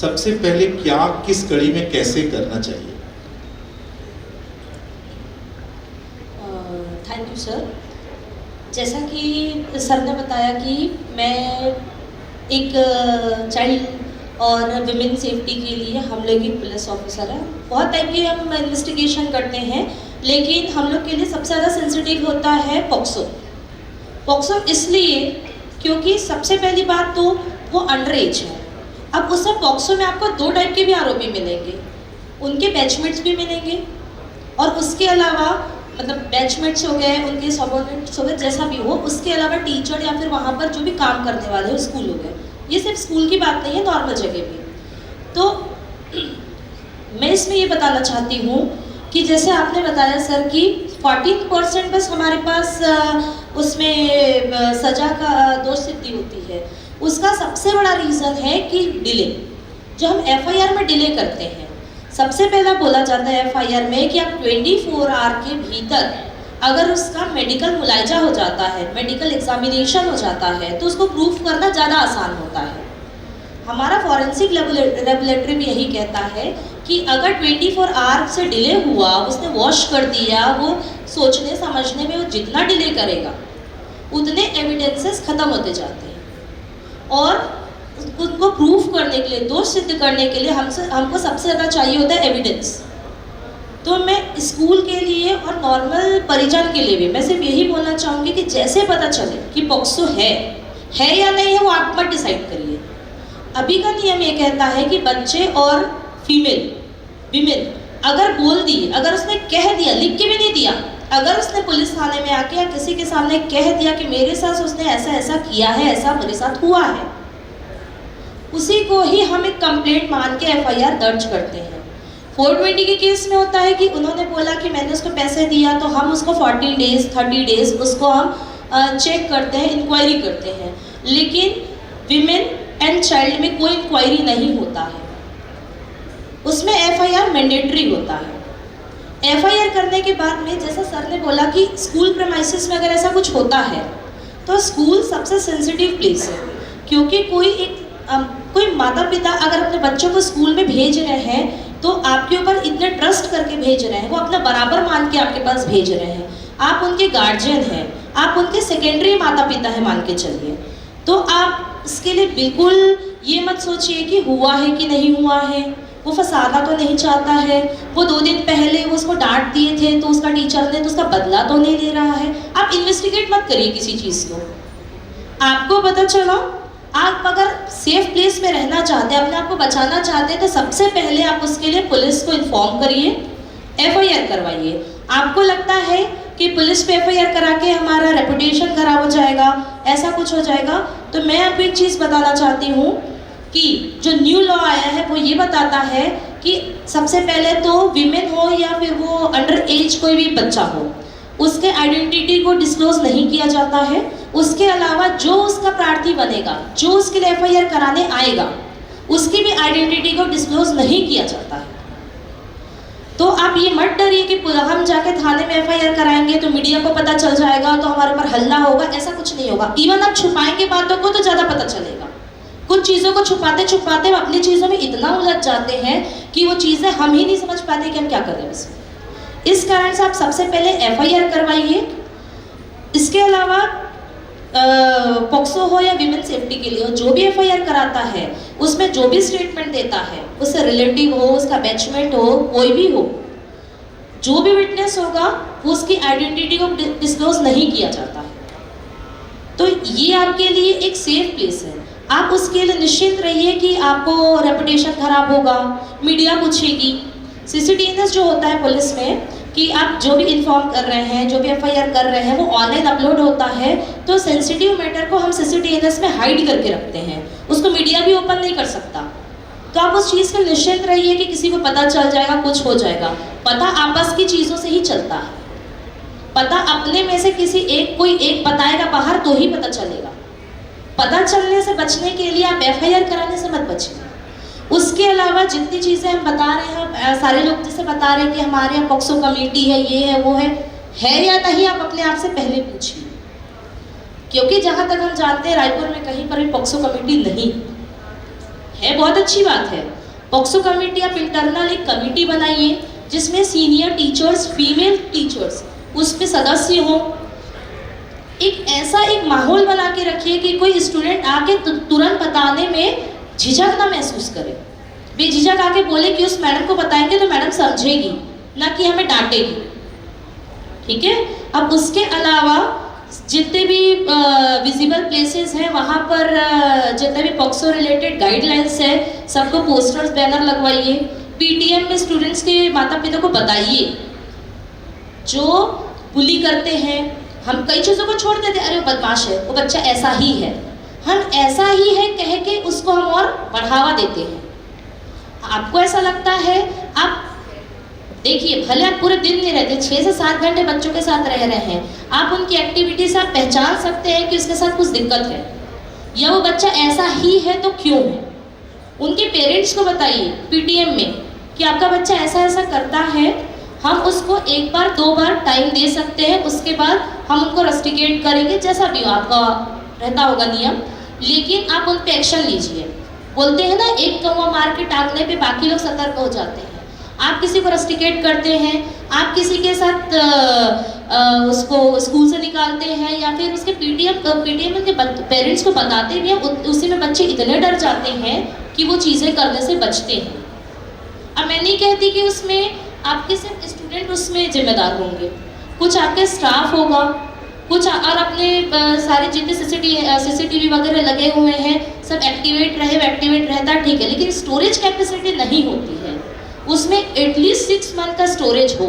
सबसे पहले क्या किस कड़ी में कैसे करना चाहिए? Thank you sir. जैसा कि सर ने बताया कि मैं एक चाइल्ड और विमेन सेफ्टी के लिए हम लोग एक पुलिस ऑफिसर है. बहुत टाइप की हम इन्वेस्टिगेशन करते हैं, लेकिन हम लोग के लिए सबसे ज़्यादा सेंसिटिव होता है पॉक्सो इसलिए क्योंकि सबसे पहली बात तो वो अंडर एज है. अब उसमें पॉक्सो में आपको 2 टाइप के भी आरोपी मिलेंगे, उनके बैचमेट्स भी मिलेंगे और उसके अलावा मतलब बैचमेट्स हो गए, उनके सबऑर्डिनेट्स हो गए, जैसा भी हो, उसके अलावा टीचर या फिर वहाँ पर जो भी काम करने वाले हो, स्कूल हो गए. ये सिर्फ स्कूल की बात नहीं है, नॉर्मल जगह भी. तो मैं इसमें ये बताना चाहती हूँ कि जैसे आपने बताया सर कि 14% बस हमारे पास उसमें सजा का दोष सिद्धि होती है. उसका सबसे बड़ा रीज़न है कि डिले, जो हम FIR में डिले करते हैं. सबसे पहला बोला जाता है FIR में कि आप 24 आवर के भीतर अगर उसका मेडिकल मुलायजा हो जाता है, मेडिकल एग्जामिनेशन हो जाता है, तो उसको प्रूफ करना ज़्यादा आसान होता है. हमारा फॉरेंसिक रेगुलेटरी भी यही कहता है कि अगर 24 आवर से डिले हुआ, उसने वॉश कर दिया, वो सोचने समझने में वो जितना डिले करेगा उतने एविडेंसेस ख़त्म होते जाते हैं और उनको प्रूफ करने के लिए, दोष सिद्ध करने के लिए हमको सबसे ज़्यादा चाहिए होता है एविडेंस. तो मैं स्कूल के लिए और नॉर्मल परिजन के लिए भी मैं सिर्फ यही बोलना चाहूँगी कि जैसे पता चले कि पॉक्सो है है या नहीं है वो आप मत डिसाइड करिए। अभी का नियम ये कहता है कि बच्चे और फीमेल विमेन अगर बोल दिए, अगर उसने कह दिया, लिख के भी नहीं दिया, अगर उसने पुलिस थाने में आके या किसी के सामने कह दिया कि मेरे साथ उसने ऐसा ऐसा किया है, ऐसा मेरे साथ हुआ है, उसी को ही हम एक कंप्लेंट मान के एफआईआर दर्ज करते हैं। 420 के केस में होता है कि उन्होंने बोला कि मैंने उसको पैसे दिया, तो हम उसको 14 डेज 30 डेज उसको हम चेक करते हैं, इंक्वायरी करते हैं। लेकिन विमेन एंड चाइल्ड में कोई इंक्वायरी नहीं होता है, उसमें एफआईआर मैंडेटरी होता है। एफआईआर करने के बाद में जैसा सर ने बोला कि स्कूल प्रेमाइसिस में अगर ऐसा कुछ होता है तो स्कूल सबसे सेंसिटिव प्लेस है, क्योंकि कोई माता पिता अगर अपने बच्चों को स्कूल में भेज रहे हैं तो आपके ऊपर इतने ट्रस्ट करके भेज रहे हैं, वो अपना बराबर मान के आपके पास भेज रहे हैं, आप उनके गार्जियन हैं, आप उनके सेकेंडरी माता पिता हैं मान के चलिए, तो आप इसके लिए बिल्कुल ये मत सोचिए कि हुआ है कि नहीं हुआ है, वो फंसाना तो नहीं चाहता है, वो 2 दिन पहले वो उसको डांट दिए थे तो उसका टीचर ने तो उसका बदला तो नहीं ले रहा है। आप इन्वेस्टिगेट मत करिए किसी चीज़ को, आपको पता चलो आप अगर सेफ प्लेस में रहना चाहते हैं, अपने आप को बचाना चाहते हैं, तो सबसे पहले आप उसके लिए पुलिस को इन्फॉर्म करिए, एफआईआर करवाइए। आपको लगता है कि पुलिस पे एफआईआर करा के हमारा रेपुटेशन खराब हो जाएगा, ऐसा कुछ हो जाएगा, तो मैं आपको एक चीज़ बताना चाहती हूँ कि जो न्यू लॉ आया है वो ये बताता है कि सबसे पहले तो विमेन हो या फिर वो अंडर एज कोई भी बच्चा हो, उसके आइडेंटिटी को डिस्क्लोज नहीं किया जाता है। उसके अलावा जो उसका प्रार्थी बनेगा, जो उसके लिए एफआईआर कराने आएगा, उसकी भी आइडेंटिटी को डिस्क्लोज नहीं किया जाता है। तो आप ये मत डरिए कि हम जाके थाने में एफआईआर कराएंगे तो मीडिया को पता चल जाएगा तो हमारे ऊपर हल्ला होगा, ऐसा कुछ नहीं होगा। इवन आप छुपाएंगे बातों को तो ज़्यादा पता चलेगा। कुछ चीज़ों को छुपाते छुपाते हम अपनी चीज़ों में इतना उलझ जाते हैं कि वो चीज़ें हम ही नहीं समझ पाते कि हम क्या कर रहे हैं उसमें। इस कारण से आप सबसे पहले एफआईआर करवाइए। इसके अलावा पॉक्सो हो या विमेन सेफ्टी के लिए हो, जो भी एफआईआर कराता है उसमें जो भी स्टेटमेंट देता है, उससे रिलेटिव हो, उसका बैचमेट हो, कोई भी हो, जो भी विटनेस होगा वो उसकी आइडेंटिटी को डिस्क्लोज नहीं किया जाता है। तो ये आपके लिए एक सेफ प्लेस है। आप उसके लिए निश्चिंत रहिए कि आपको रेपुटेशन खराब होगा, मीडिया पूछेगी। सीसीटीएनएस जो होता है पुलिस में कि आप जो भी इन्फॉर्म कर रहे हैं, जो भी एफआईआर कर रहे हैं, वो ऑनलाइन अपलोड होता है, तो सेंसिटिव मैटर को हम सीसीटीएनएस में हाइड करके रखते हैं, उसको मीडिया भी ओपन नहीं कर सकता। तो आप उस चीज़ के निश्चिंत रहिए कि किसी को पता चल जाएगा, कुछ हो जाएगा। पता आपस की चीज़ों से ही चलता है, पता अपने में से किसी एक कोई एक बताएगा बाहर तो ही पता चलेगा। पता चलने से बचने के लिए आप एफआईआर कराने से मत बचिए। उसके अलावा जितनी चीज़ें हम बता रहे हैं, सारे लोग जैसे बता रहे हैं कि हमारे यहाँ पॉक्सो कमेटी है, ये है वो है या नहीं, आप अपने आप से पहले पूछिए। क्योंकि जहाँ तक हम जानते हैं रायपुर में कहीं पर भी पॉक्सो कमेटी नहीं है। बहुत अच्छी बात है, पॉक्सो कमेटी आप इंटरनल एक कमेटी बनाइए जिसमें सीनियर टीचर्स, फीमेल टीचर्स उसमें सदस्य हों। एक ऐसा एक माहौल बना के रखिए कि कोई स्टूडेंट आके तुरंत बताने में झिझक ना महसूस करे, बेझिझक आके बोले कि उस मैडम को बताएंगे तो मैडम समझेगी, ना कि हमें डांटेगी। ठीक है। अब उसके अलावा जितने भी विजिबल प्लेसेस हैं वहाँ पर जितने भी पॉक्सो रिलेटेड गाइडलाइंस है, सबको पोस्टर्स, बैनर लगवाइए। पीटीएम में स्टूडेंट्स के माता पिता को बताइए, जो बुली करते हैं, हम कई चीज़ों को छोड़ देते हैं, अरे वो बदमाश है, वो बच्चा ऐसा ही है, हम ऐसा ही है कह के उसको हम और बढ़ावा देते हैं। आपको ऐसा लगता है, आप देखिए, भले आप पूरे दिन नहीं रहते, 6 से 7 घंटे बच्चों के साथ रह रहे हैं, आप उनकी एक्टिविटी से आप पहचान सकते हैं कि उसके साथ कुछ दिक्कत है या वो बच्चा ऐसा ही है तो क्यों है। उनके पेरेंट्स को बताइए पीटीएम में कि आपका बच्चा ऐसा ऐसा करता है, हम उसको 1 बार 2 बार टाइम दे सकते हैं, उसके बाद हम उनको रस्टिकेट करेंगे, जैसा भी आपका रहता होगा नियम, लेकिन आप उन पे एक्शन लीजिए। बोलते हैं ना, एक कौवा मार के टांगने पे बाकी लोग सतर्क हो जाते हैं। आप किसी को रस्टिकेट करते हैं, आप किसी के साथ उसको स्कूल से निकालते हैं या फिर उसके पीटीएम के पेरेंट्स को बताते भी हैं, उसी में बच्चे इतने डर जाते हैं कि वो चीज़ें करने से बचते हैं। अब मैं नहीं कहती कि उसमें आपके सिर्फ स्टूडेंट उसमें जिम्मेदार होंगे, कुछ आपके स्टाफ होगा, कुछ और अपने सारे जितने सीसीटीवी वगैरह लगे हुए हैं सब एक्टिवेट रहता है, ठीक है, लेकिन स्टोरेज कैपेसिटी नहीं होती है उसमें। एटलीस्ट 6 मंथ का स्टोरेज हो,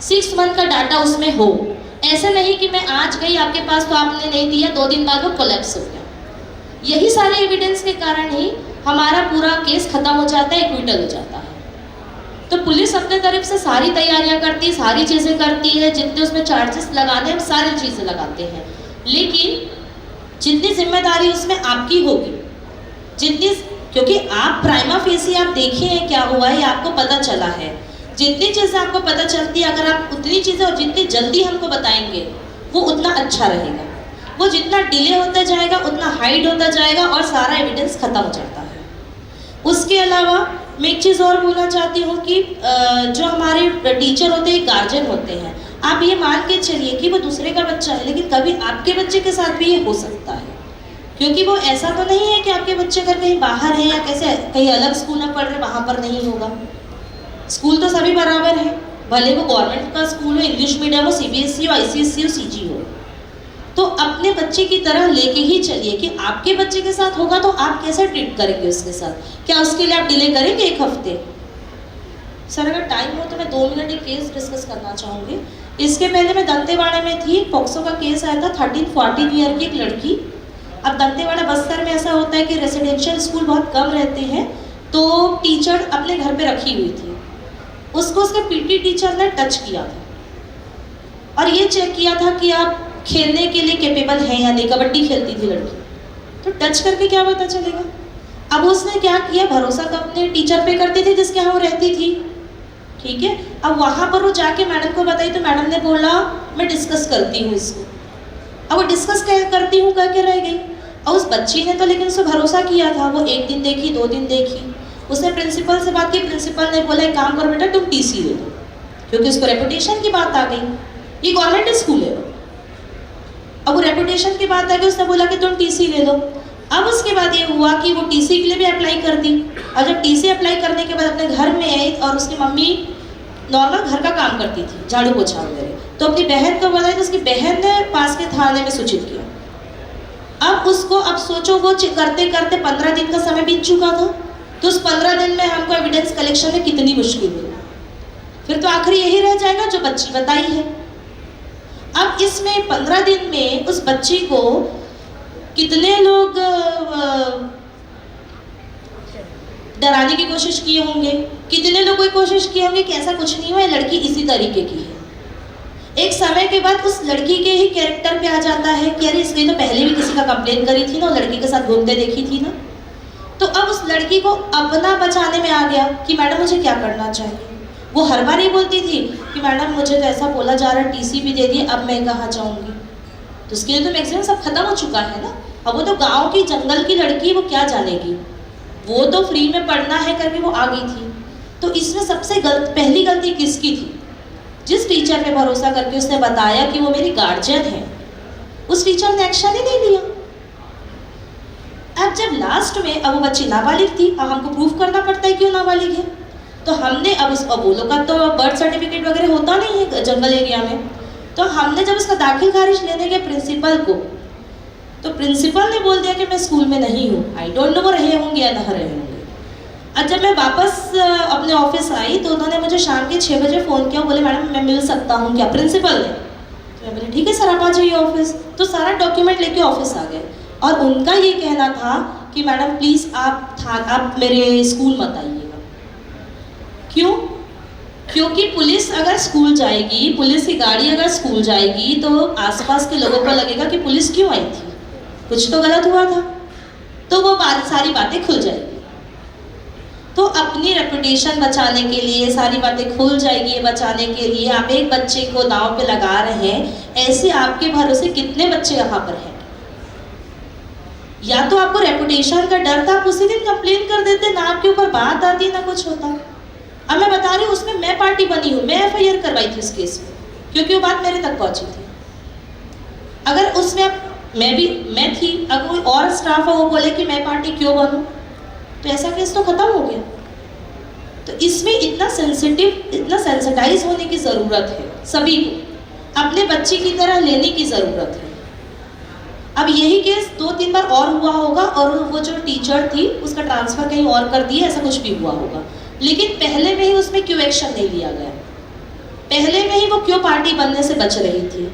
6 मंथ का डाटा उसमें हो। ऐसा नहीं कि मैं आज गई आपके पास तो आपने नहीं दिया, 2 दिन बाद वो कोलैप्स हो गया। यही सारे एविडेंस के कारण ही हमारा पूरा केस खत्म हो जाता है, एक्विटल हो जाता है। तो पुलिस अपने तरफ से सारी तैयारियां करती है, सारी चीज़ें करती है, जितने उसमें चार्जेस लगाने हम सारी चीज़ें लगाते हैं, लेकिन जितनी जिम्मेदारी उसमें आपकी होगी, जितनी, क्योंकि आप प्राइमा फेसी आप देखे हैं क्या हुआ है, आपको पता चला है। जितनी चीज़ें आपको पता चलती है, अगर आप उतनी चीज़ें और जितनी जल्दी हमको बताएंगे वो उतना अच्छा रहेगा। वो जितना डिले होता जाएगा उतना हाइड होता जाएगा और सारा एविडेंस खत्म हो जाता है। उसके अलावा मैं एक चीज़ और बोलना चाहती हूँ कि जो हमारे टीचर होते हैं, गार्जियन होते हैं, आप ये मान के चलिए कि वो दूसरे का बच्चा है, लेकिन कभी आपके बच्चे के साथ भी ये हो सकता है, क्योंकि वो ऐसा तो नहीं है कि आपके बच्चे अगर कहीं बाहर हैं या कैसे कहीं अलग स्कूल में पढ़ रहे वहाँ पर नहीं होगा। स्कूल तो सभी बराबर है, भले वो गवर्नमेंट का स्कूल हो, इंग्लिश मीडियम हो, CBSE हो, ICSE हो, CG हो। तो अपने बच्चे की तरह लेके ही चलिए कि आपके बच्चे के साथ होगा तो आप कैसे ट्रीट करेंगे उसके साथ। क्या उसके लिए आप डिले करेंगे 1 हफ्ते? सर अगर टाइम हो तो मैं 2 मिनट एक केस डिस्कस करना चाहूँगी। इसके पहले मैं दंतेवाड़ा में थी, पॉक्सो का केस आया था, 13-14 ईयर की एक लड़की। अब दंतेवाड़ा बस्तर में ऐसा होता है कि रेसिडेंशियल स्कूल बहुत कम रहते हैं, तो टीचर अपने घर पे रखी हुई थी, उसको उसके PT टीचर ने टच किया था और ये चेक किया था कि आप खेलने के लिए कैपेबल हैं या नहीं। कबड्डी खेलती थी लड़की, तो टच करके क्या पता चलेगा। अब उसने क्या किया, भरोसा तो अपने टीचर पे करती थी जिसके यहाँ वो रहती थी, ठीक है। अब वहाँ पर वो जाके मैडम को बताई तो मैडम ने बोला मैं डिस्कस करती हूँ इसको। अब वो डिस्कस करती हूँ करके रह गई, और उस बच्ची ने तो लेकिन उसे भरोसा किया था। वो 1 दिन देखी, 2 दिन देखी, उसने प्रिंसिपल से बात की, प्रिंसिपल ने बोला एक काम करो बेटा तुम TC ले लो, क्योंकि उसको रेपुटेशन की बात आ गई, ये गवर्नमेंट स्कूल है। अब वो रेपुटेशन की बात आ गई, उसने बोला कि तुम TC ले लो। अब उसके बाद ये हुआ कि वो TC के लिए भी अप्लाई कर दी, और जब TC अप्लाई करने के बाद अपने घर में आई और उसकी मम्मी नॉर्मल घर का काम करती थी, झाड़ू पोछा वगैरह, तो अपनी बहन को बताई तो उसकी बहन ने पास के थाने में सूचित किया। अब उसको, अब सोचो वो करते करते 15 दिन का समय बीत चुका था, तो उस 15 दिन में हमको एविडेंस कलेक्शन में कितनी मुश्किल हुई। फिर तो आखिरी यही रह जाएगा जो बच्ची बताई है। अब इसमें 15 दिन में उस बच्ची को कितने लोग डराने की कोशिश किए होंगे, कितने लोगों की कोशिश किए होंगे कि ऐसा कुछ नहीं हुआ, लड़की इसी तरीके की है। एक समय के बाद उस लड़की के ही कैरेक्टर पे आ जाता है कि अरे इसने तो पहले भी किसी का कंप्लेन करी थी ना, लड़की के साथ घूमते देखी थी ना। तो अब उस लड़की को अपना बचाने में आ गया कि मैडम मुझे क्या करना चाहिए। वो हर बार ही बोलती थी कि मैडम मुझे तो ऐसा बोला जा रहा है, TC भी दे दिए, अब मैं कहाँ जाऊँगी। तो उसके लिए तो मैक्सिमम सब खत्म हो चुका है ना। अब वो तो गांव की जंगल की लड़की, वो क्या जानेगी, वो तो फ्री में पढ़ना है करके वो आ गई थी। तो इसमें सबसे पहली गलती किसकी थी? जिस टीचर पे भरोसा करके उसने बताया कि वो मेरी गार्जियन है, उस टीचर ने एक्शन ही नहीं लिया। अब जब लास्ट में अब वो बच्ची नाबालिग थी, अब हमको प्रूफ करना पड़ता है क्यों नाबालिग है, तो हमने अब उस अबोलो का तो बर्थ सर्टिफिकेट वगैरह होता नहीं है जंगल एरिया में, तो हमने जब उसका दाखिल खारिज लेने गए प्रिंसिपल को, तो प्रिंसिपल ने बोल दिया कि मैं स्कूल में नहीं हूँ। आई डोंट नो वो रहे होंगे या ना रहे होंगे। और जब मैं वापस अपने ऑफिस आई तो उन्होंने मुझे शाम के 6 बजे फ़ोन किया, बोले मैडम मैं मिल सकता हूँ क्या, प्रिंसिपल ने। तो मैं बोली ठीक है सर आप आ जाइए ऑफिस। तो सारा डॉक्यूमेंट लेके ऑफिस आ गए, और उनका ये कहना था कि मैडम प्लीज़ आप मेरे स्कूल मत आइएगा। क्यों? क्योंकि पुलिस अगर स्कूल जाएगी, पुलिस की गाड़ी अगर स्कूल जाएगी तो आसपास के लोगों को लगेगा कि पुलिस क्यों आई थी, कुछ तो गलत हुआ था, तो वो सारी बातें खुल जाएगी। तो अपनी रेपुटेशन बचाने के लिए सारी बातें खुल जाएगी, बचाने के लिए आप एक बच्चे को दांव पे लगा रहे हैं। ऐसे आपके भरोसे कितने बच्चे यहाँ पर हैं? या तो आपको रेपुटेशन का डर था, आप उसी दिन कंप्लेन कर देते, ना आपके ऊपर बात आती ना कुछ होता। अब मैं बता रही हूँ उसमें मैं पार्टी बनी हूँ, मैं FIR करवाई थी उस केस में, क्योंकि वो बात मेरे तक पहुँची थी। अगर उसमें मैं थी, अगर कोई और स्टाफ है वो बोले कि मैं पार्टी क्यों बनूं, तो ऐसा केस तो खत्म हो गया। तो इसमें इतना सेंसिटाइज होने की ज़रूरत है सभी को। अपने बच्चे की तरह लेने की ज़रूरत है। अब यही केस 2-3 बार और हुआ होगा और वो जो टीचर थी उसका ट्रांसफ़र कहीं और कर दिया, ऐसा कुछ भी हुआ होगा, लेकिन पहले में ही उसमें क्यों एक्शन नहीं लिया गया? पहले में ही वो क्यों पार्टी बनने से बच रही थी?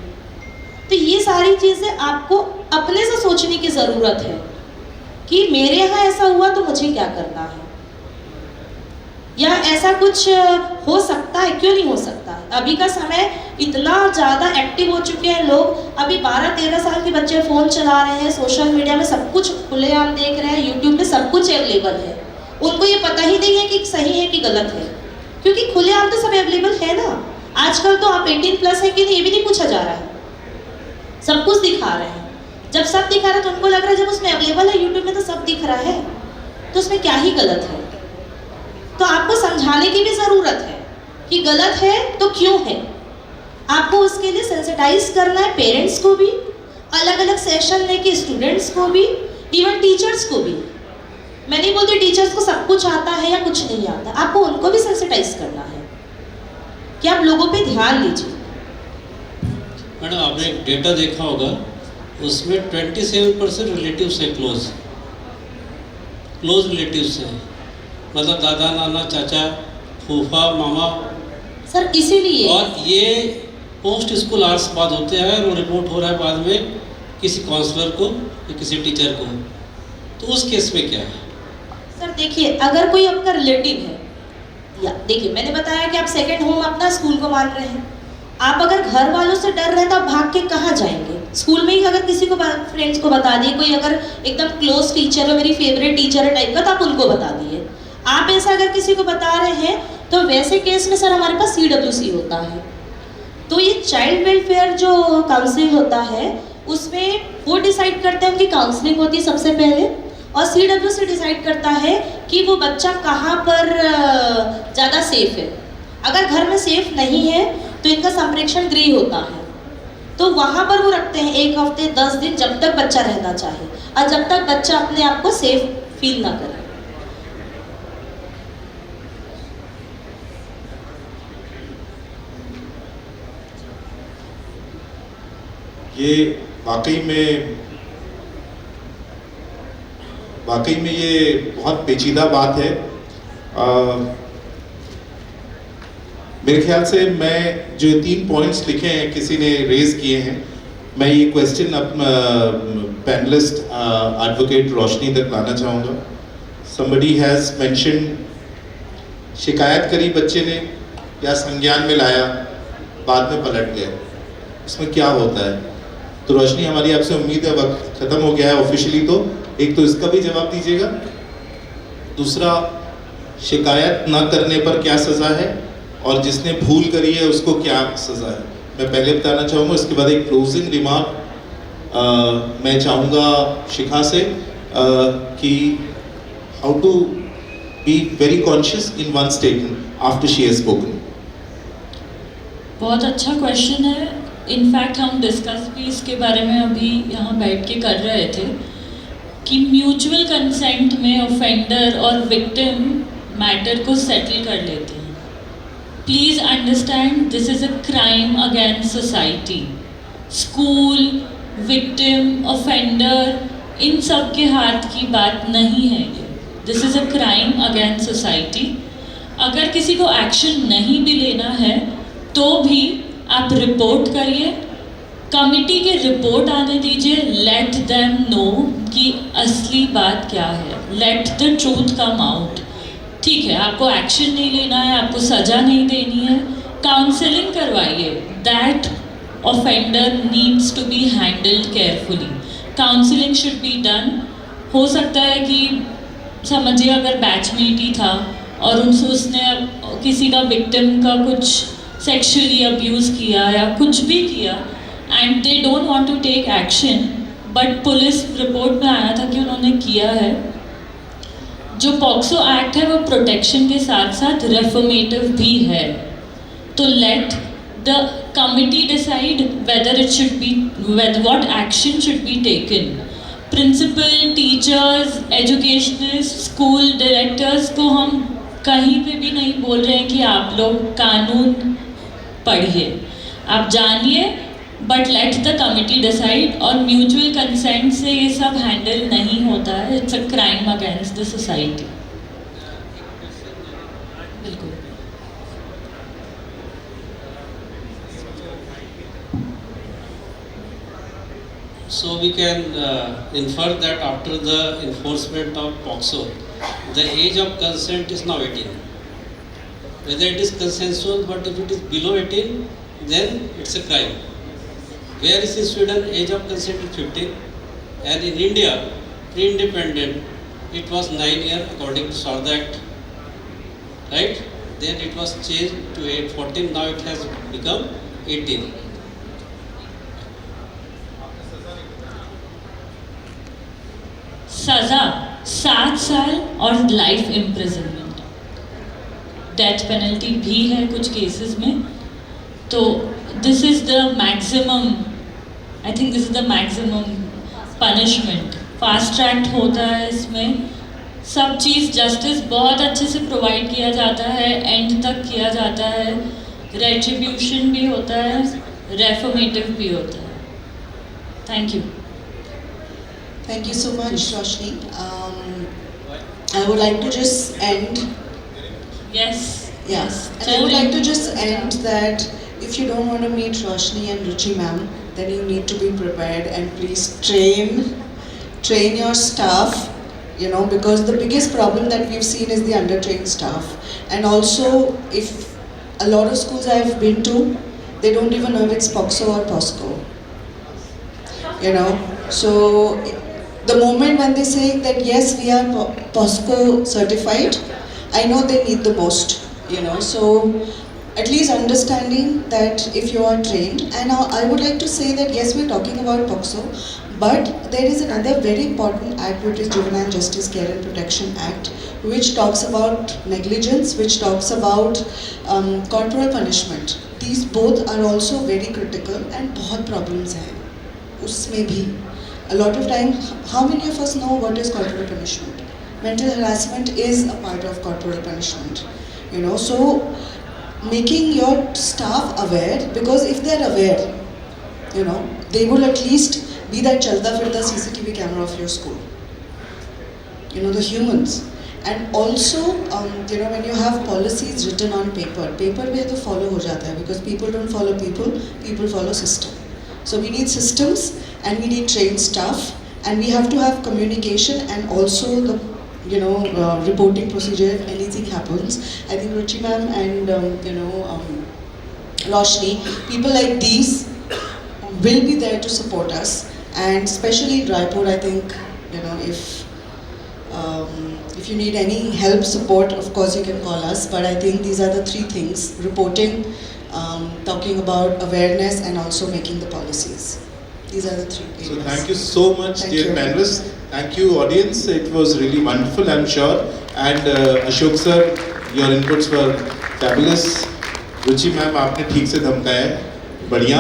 तो ये सारी चीज़ें आपको अपने से सोचने की ज़रूरत है कि मेरे यहाँ ऐसा हुआ तो मुझे क्या करना है, या ऐसा कुछ हो सकता है, क्यों नहीं हो सकता? अभी का समय इतना ज़्यादा एक्टिव हो चुके हैं लोग, अभी 12-13 साल के बच्चे फ़ोन चला रहे हैं, सोशल मीडिया में सब कुछ खुलेआम देख रहे हैं, यूट्यूब में सब कुछ अवेलेबल है। उनको ये पता ही नहीं है कि सही है कि गलत है, क्योंकि खुलेआम तो सब अवेलेबल है ना। आजकल तो आप 18+ है कि नहीं ये भी नहीं पूछा जा रहा है, सब कुछ दिखा रहे हैं। जब सब दिखा रहे हैं तो उनको लग रहा है जब उसमें अवेलेबल है यूट्यूब में तो सब दिख रहा है, तो उसमें क्या ही गलत है? तो आपको समझाने की भी ज़रूरत है कि गलत है तो क्यों है। आपको उसके लिए सेंसिटाइज करना है पेरेंट्स को भी, अलग अलग सेशन लेके स्टूडेंट्स को भी, इवन टीचर्स को भी। मैं नहीं बोलती टीचर्स को सब कुछ आता है या कुछ नहीं आता, आपको उनको भी सेंसिटाइज करना है कि आप लोगों पे ध्यान दीजिए। मैडम आपने एक डेटा देखा होगा, उसमें 27% रिलेटिव्स है, क्लोज रिलेटिव्स है, मतलब दादा नाना चाचा फूफा मामा सर इसीलिए, और ये पोस्ट स्कूल आवर्स बाद होते हैं और रिपोर्ट हो रहा है बाद में किसी काउंसलर को या किसी टीचर को, तो उस केस में क्या है? सर देखिए, अगर कोई आपका रिलेटिव है, या देखिए मैंने बताया कि आप सेकेंड होम अपना स्कूल को मान रहे हैं, आप अगर घर वालों से डर रहे हैं तो आप भाग के कहाँ जाएंगे? स्कूल में ही अगर किसी को फ्रेंड्स को बता दिए, कोई अगर एकदम क्लोज टीचर हो, मेरी फेवरेट टीचर है टाइप का, तो आप उनको बता दिए। आप ऐसा अगर किसी को बता रहे हैं तो वैसे केस में सर हमारे पास CWC होता है। तो ये चाइल्ड वेलफेयर जो काउंसिल होता है उसमें वो डिसाइड करते हैं, उनकी काउंसलिंग होती है सबसे पहले, और CWC डिसाइड करता है कि वो बच्चा कहाँ पर ज़्यादा सेफ है। अगर घर में सेफ नहीं है तो इनका संप्रेक्षण गृह होता है, तो वहाँ पर वो रखते हैं 1 हफ्ते 10 दिन, जब तक बच्चा रहना चाहे और जब तक बच्चा अपने आप को सेफ फील ना करे। ये वाकई में ये बहुत पेचीदा बात है। मेरे ख्याल से मैं जो 3 पॉइंट्स लिखे हैं किसी ने रेज किए हैं, मैं ये क्वेश्चन पैनलिस्ट एडवोकेट रोशनी तक लाना चाहूँगा। somebody has mentioned शिकायत करी बच्चे ने या संज्ञान में लाया, बाद में पलट गए, इसमें क्या होता है? तो रोशनी हमारी आपसे उम्मीद है, वक्त खत्म हो गया है ऑफिशियली, तो एक तो इसका भी जवाब दीजिएगा, दूसरा शिकायत ना करने पर क्या सज़ा है और जिसने भूल करी है उसको क्या सज़ा है, मैं पहले बताना चाहूँगा। इसके बाद एक क्लोजिंग रिमार्क मैं चाहूँगा शिखा से कि how to be very conscious in one statement after she has spoken. बहुत अच्छा क्वेश्चन है। इनफैक्ट हम डिस्कस भी इसके बारे में अभी यहाँ बैठ के कर रहे थे कि म्यूचुअल कंसेंट में ऑफेंडर और विक्टिम मैटर को सेटल कर लेते हैं। Please understand, this is a crime against society. School, victim, offender, इन सब के हाथ की बात नहीं है ये। This is a crime against society. अगर किसी को एक्शन नहीं भी लेना है तो भी आप रिपोर्ट करिए, कमिटी के रिपोर्ट आने दीजिए, लेट देम नो कि असली बात क्या है, let the truth come out. ठीक है, आपको एक्शन नहीं लेना है, आपको सज़ा नहीं देनी है, काउंसलिंग करवाइए। That offender needs to be handled carefully. Counselling should be done. हो सकता है कि समझिए अगर बैचमेट ही था और उसने किसी का विक्टिम का कुछ सेक्सुअली अब्यूज़ किया या कुछ भी किया and they don't want to take action, but police report में आया था कि उन्होंने किया है। जो पॉक्सो एक्ट है वो प्रोटेक्शन के साथ साथ रेफर्मेटिव भी है। तो let the committee decide whether it should be, what action should be taken. Principal, teachers, educationist, school directors को हम कहीं पे भी नहीं बोल रहे हैं कि आप लोग कानून पढ़िए। आप जानिए, but let the committee decide, और म्यूचुअल कंसेंट से ये सब हैंडल नहीं होता है. It's a crime against the society. बिल्कुल. So we can infer that after the enforcement of POCSO, the age of consent is now 18. Whether it is consensual, but if it is below 18, then it's a crime. Whereas in Sweden, age of consent is 15, and in India, pre-independent, it was 9 years according to SARDA Act, right? Then it was changed to 14. Now it has become 18. सज़ा 7 साल और लाइफ इम्प्रिजनमेंट. डेथ पेनल्टी भी है कुछ केसेस में. तो this is the maximum, I think this is the maximum punishment. Fast track होता है इसमें. सब चीज़ जस्टिस बहुत अच्छे से प्रोवाइड किया जाता है, एंड तक किया जाता है. रेट्रीब्यूशन भी होता है, रेफॉर्मेटिव भी होता है. Thank you. Thank you so much, Roshni. I would like to just end. Yes. Yes. And I would like to just end that if you don't want to meet Roshni and Ruchi ma'am, then you need to be prepared, and please train your staff. You know, because the biggest problem that we've seen is the undertrained staff. And also, if a lot of schools I've been to, they don't even know if it's POCSO or POSCO. You know, so the moment when they say that yes, we are POSCO certified, I know they need the most, you know. So at least understanding that if you are trained, and I would like to say that yes, we're talking about POCSO, but there is another very important act, which is Juvenile Justice Care and Protection Act, which talks about negligence, which talks about corporal punishment. These both are also very critical, and बहुत problems हैं उसमें भी. A lot of time, how many of us know what is corporal punishment? Mental harassment is a part of corporal punishment, you know. So making your staff aware, because if they are aware, you know, they will at least be that chalta firta CCTV camera of your school, you know, the humans. And also, you know, when you have policies written on paper पे तो follow हो जाता है, because people don't follow people, people follow system. So we need systems, and we need trained staff, and we have to have communication, and also the, you know, reporting procedure if anything happens. I think Ruchi ma'am and you know, Roshni, people like these will be there to support us, and especially in Raipur, I think, you know, if you need any help, support, of course you can call us. But I think these are the 3 things: reporting, talking about awareness, and also making the policies. These are the 3 areas. So thank you so much, Thank dear you. panelists. Thank you, audience. It was really wonderful, I'm sure. And Ashok sir, your inputs were fabulous. Ruchi ma'am, आपने ठीक से धमकाया है. बढ़िया.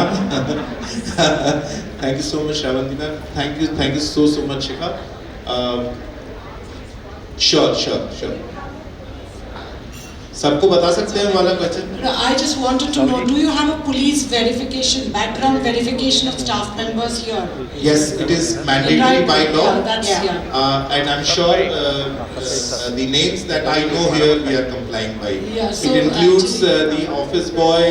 Thank you so much, Shravanti ma'am. Thank you so much, Shikha. Sure. सबको बता सकते हैं वाला question? I just wanted to know, do you have a police verification, background verification of staff members here? Yes, it is mandatory Right, by law. yeah, that's, yeah. And I'm sure the names that I know here we are complying by. Yeah, so it includes actually- the office boy,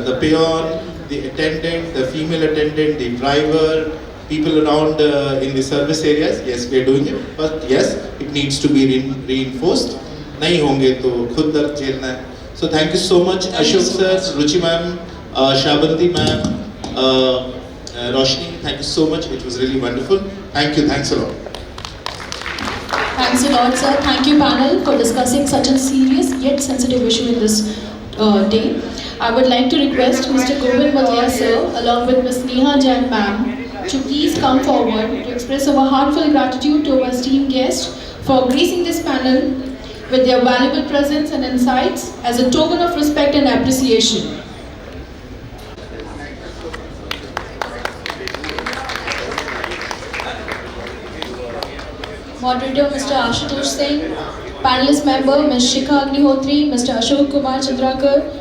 the peon, the attendant, the female attendant, the driver, people around in the service areas. Yes, we are doing it. But yes, it needs to be reinforced. नहीं होंगे तो खुद दर्द झेलना है. So thank you so much, Ashok sir, Ruchi ma'am, Shravanti ma'am, Roshni. Thank you so much. It was really wonderful. Thank you. Thanks a lot. Thanks a lot, sir. Thank you, panel, for discussing such a serious yet sensitive issue in this day. I would like to request Mr. Govind Bhatia, sir, along with Ms. Neha Jain, ma'am, to please come forward to express our heartfelt gratitude to our esteemed guests for gracing this panel with their valuable presence and insights as a token of respect and appreciation. Moderator Mr. Ashutosh Singh, panelist member Ms. Shikha Agnihotri, Mr. Ashok Kumar Chandrakar,